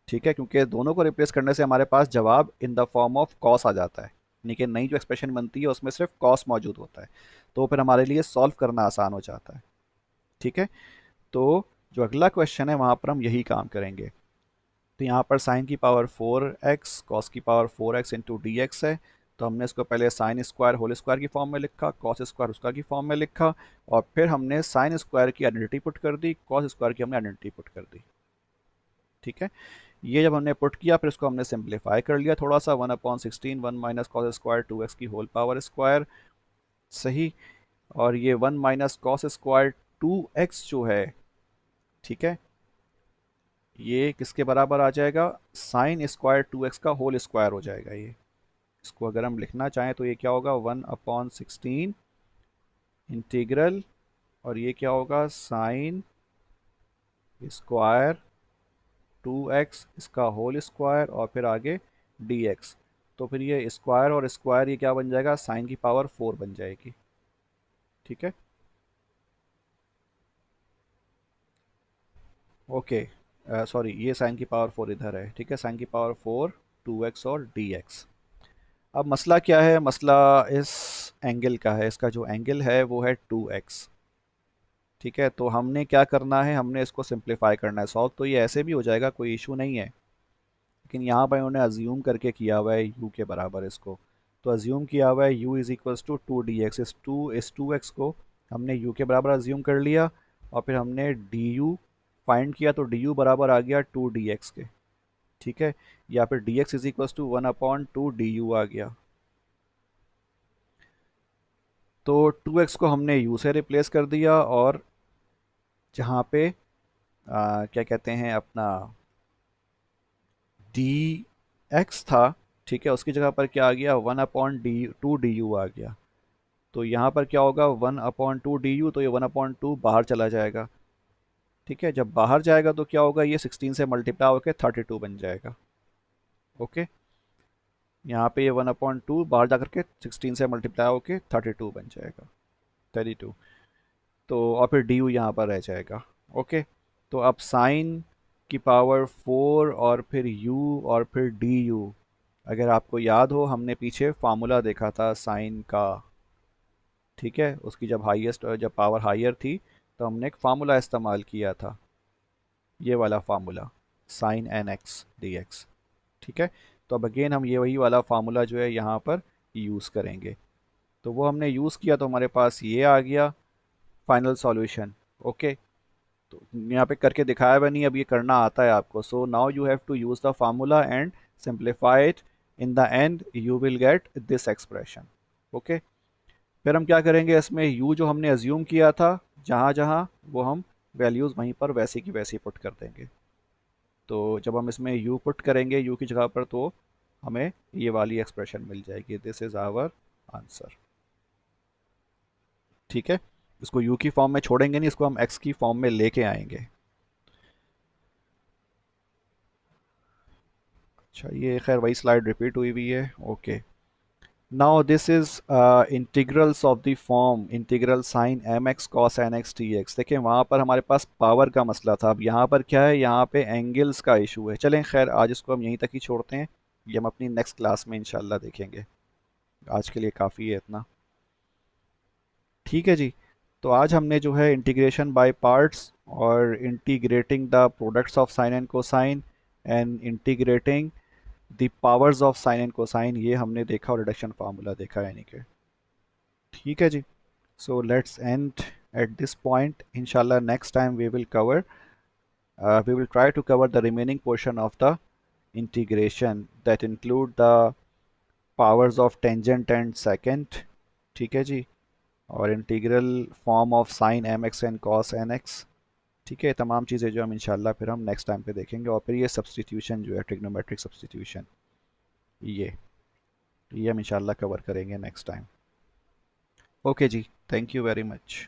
ठीक है, क्योंकि दोनों को रिप्लेस करने से हमारे पास जवाब in the form of cos आ जाता है, यानी कि नई जो एक्सप्रेशन बनती है उसमें सिर्फ कॉस मौजूद होता है, तो फिर हमारे लिए सॉल्व करना आसान हो जाता है। ठीक है, तो जो अगला क्वेश्चन है वहाँ पर हम यही काम करेंगे। तो यहाँ पर साइन की पावर 4x कॉस की power 4x into D x है, तो हमने इसको पहले साइन स्क्वायर होल स्क्वायर की फॉर्म में लिखा, कॉस स्क्वायर उसका की फॉर्म में लिखा, और फिर हमने साइन स्क्वायर की आइडेंटिटी पुट कर दी, कॉस स्क्वायर की हमने आइडेंटिटी पुट कर दी। ठीक है, ये जब हमने पुट किया फिर इसको हमने सिंप्लीफाई कर लिया थोड़ा सा, 1/16 1 माइनस कॉस स्क्वायर 2x की होल पावर स्क्वायर। सही, और ये 1 माइनस कॉस स्क्वायर 2x जो है, ठीक है, ये किसके बराबर आ जाएगा, साइन स्क्वायर 2x का होल स्क्वायर हो जाएगा ये। इसको अगर हम लिखना चाहें तो ये क्या होगा, 1/16 इंटीग्रल, और ये क्या होगा, साइन स्क्वायर 2x इसका होल स्क्वायर और फिर आगे dx। तो फिर ये स्क्वायर और स्क्वायर ये क्या बन जाएगा, साइन की पावर 4 बन जाएगी। ठीक है, ओके, सॉरी ये साइन की पावर 4 इधर है। ठीक है, साइन की पावर 4 2x और dx। अब मसला क्या है, मसला इस एंगल का है, इसका जो एंगल है वो है 2x। ठीक है, तो हमने क्या करना है, हमने इसको सिंप्लीफाई करना है। सॉल्व तो ये ऐसे भी हो जाएगा, कोई इशू नहीं है, लेकिन यहाँ पर उन्होंने अज्यूम करके किया हुआ है u के बराबर इसको। तो अज्यूम किया हुआ है u is equals to 2 dx। इस 2x को हमने u के बराबर अज्यूम कर लिया, और फिर हमने du फाइंड किया, तो du बराबर आ गया 2 dx के। ठीक है, या फिर dx is equals to 1/2 du आ गया। तो 2x को हमने u से रिप्लेस कर दिया, और जहाँ पे क्या कहते हैं अपना dx था, ठीक है, उसकी जगह पर क्या आ गया, 1/2 du आ गया। तो यहाँ पर क्या होगा, 1/2 du, तो ये 1/2 बाहर चला जाएगा। ठीक है, जब बाहर जाएगा तो क्या होगा, ये 16 से मल्टीप्लाई होकर 32 बन जाएगा। ओके, यहाँ पे ये 1/2 बाहर जा करके 16 से मल्टीप्लाई होकर 32 बन जाएगा, 32। तो और फिर डी यू यहाँ पर रह जाएगा। ओके, तो अब साइन की पावर 4 और फिर u और फिर डी यू। अगर आपको याद हो, हमने पीछे फार्मूला देखा था साइन का। ठीक है, उसकी जब पावर हायर थी, तो हमने एक फार्मूला इस्तेमाल किया था, ये वाला formula, sine n x D x. ठीक है, तो अब अगेन हम ये वही वाला फार्मूला जो है यहाँ पर यूज़ करेंगे। तो वो हमने यूज़ किया, तो हमारे पास ये आ गया फाइनल सॉल्यूशन। ओके, तो यहाँ पे करके दिखाया हुआ नहीं, अब ये करना आता है आपको। So now you have to use the formula and simplify it. In the end you will get this expression. Okay, फिर हम क्या करेंगे, इसमें u जो हमने अज्यूम किया था, जहाँ जहाँ, वो हम वैल्यूज़ वहीं पर वैसे की वैसी पुट कर देंगे। तो जब हम इसमें u पुट करेंगे u की जगह पर, तो हमें ये वाली एक्सप्रेशन मिल जाएगी, दिस इज़ आवर आंसर। ठीक है, इसको u की फॉर्म में छोड़ेंगे नहीं, इसको हम x की फॉर्म में लेके आएंगे। अच्छा, ये खैर वही स्लाइड रिपीट हुई हुई है। Okay, now this is integrals of the form integral sine m x cos n x t x. देखिए, वहाँ पर हमारे पास पावर का मसला था, अब यहाँ पर क्या है, यहाँ पे एंगल्स का इशू है। चलें, खैर आज इसको हम यहीं तक ही छोड़ते हैं, ये हम अपनी नेक्स्ट क्लास में इंशाल्लाह देखेंगे। आज के लिए काफ़ी है इतना। ठीक है जी, तो आज हमने जो है इंटीग्रेशन बाय पार्ट्स, और integrating the products of sine and cosine, and integrating the powers of sine and cosine, ये हमने देखा, और रिडक्शन फार्मूला देखा, यानी कि। ठीक है जी, so let's end at this point. Inshallah, next time we will try to cover the remaining portion of the integration that include the powers of tangent and secant. ठीक है जी, और integral form of sine m x and cos n x. ठीक है, तमाम चीज़ें जो हम इंशाल्लाह फिर हम नेक्स्ट टाइम पे देखेंगे, और फिर ये सब्सटीट्यूशन जो है, ट्रिग्नोमेट्रिक सब्सटीट्यूशन, ये ये हम इंशाल्लाह कवर करेंगे नेक्स्ट टाइम। ओके जी, थैंक यू वेरी मच।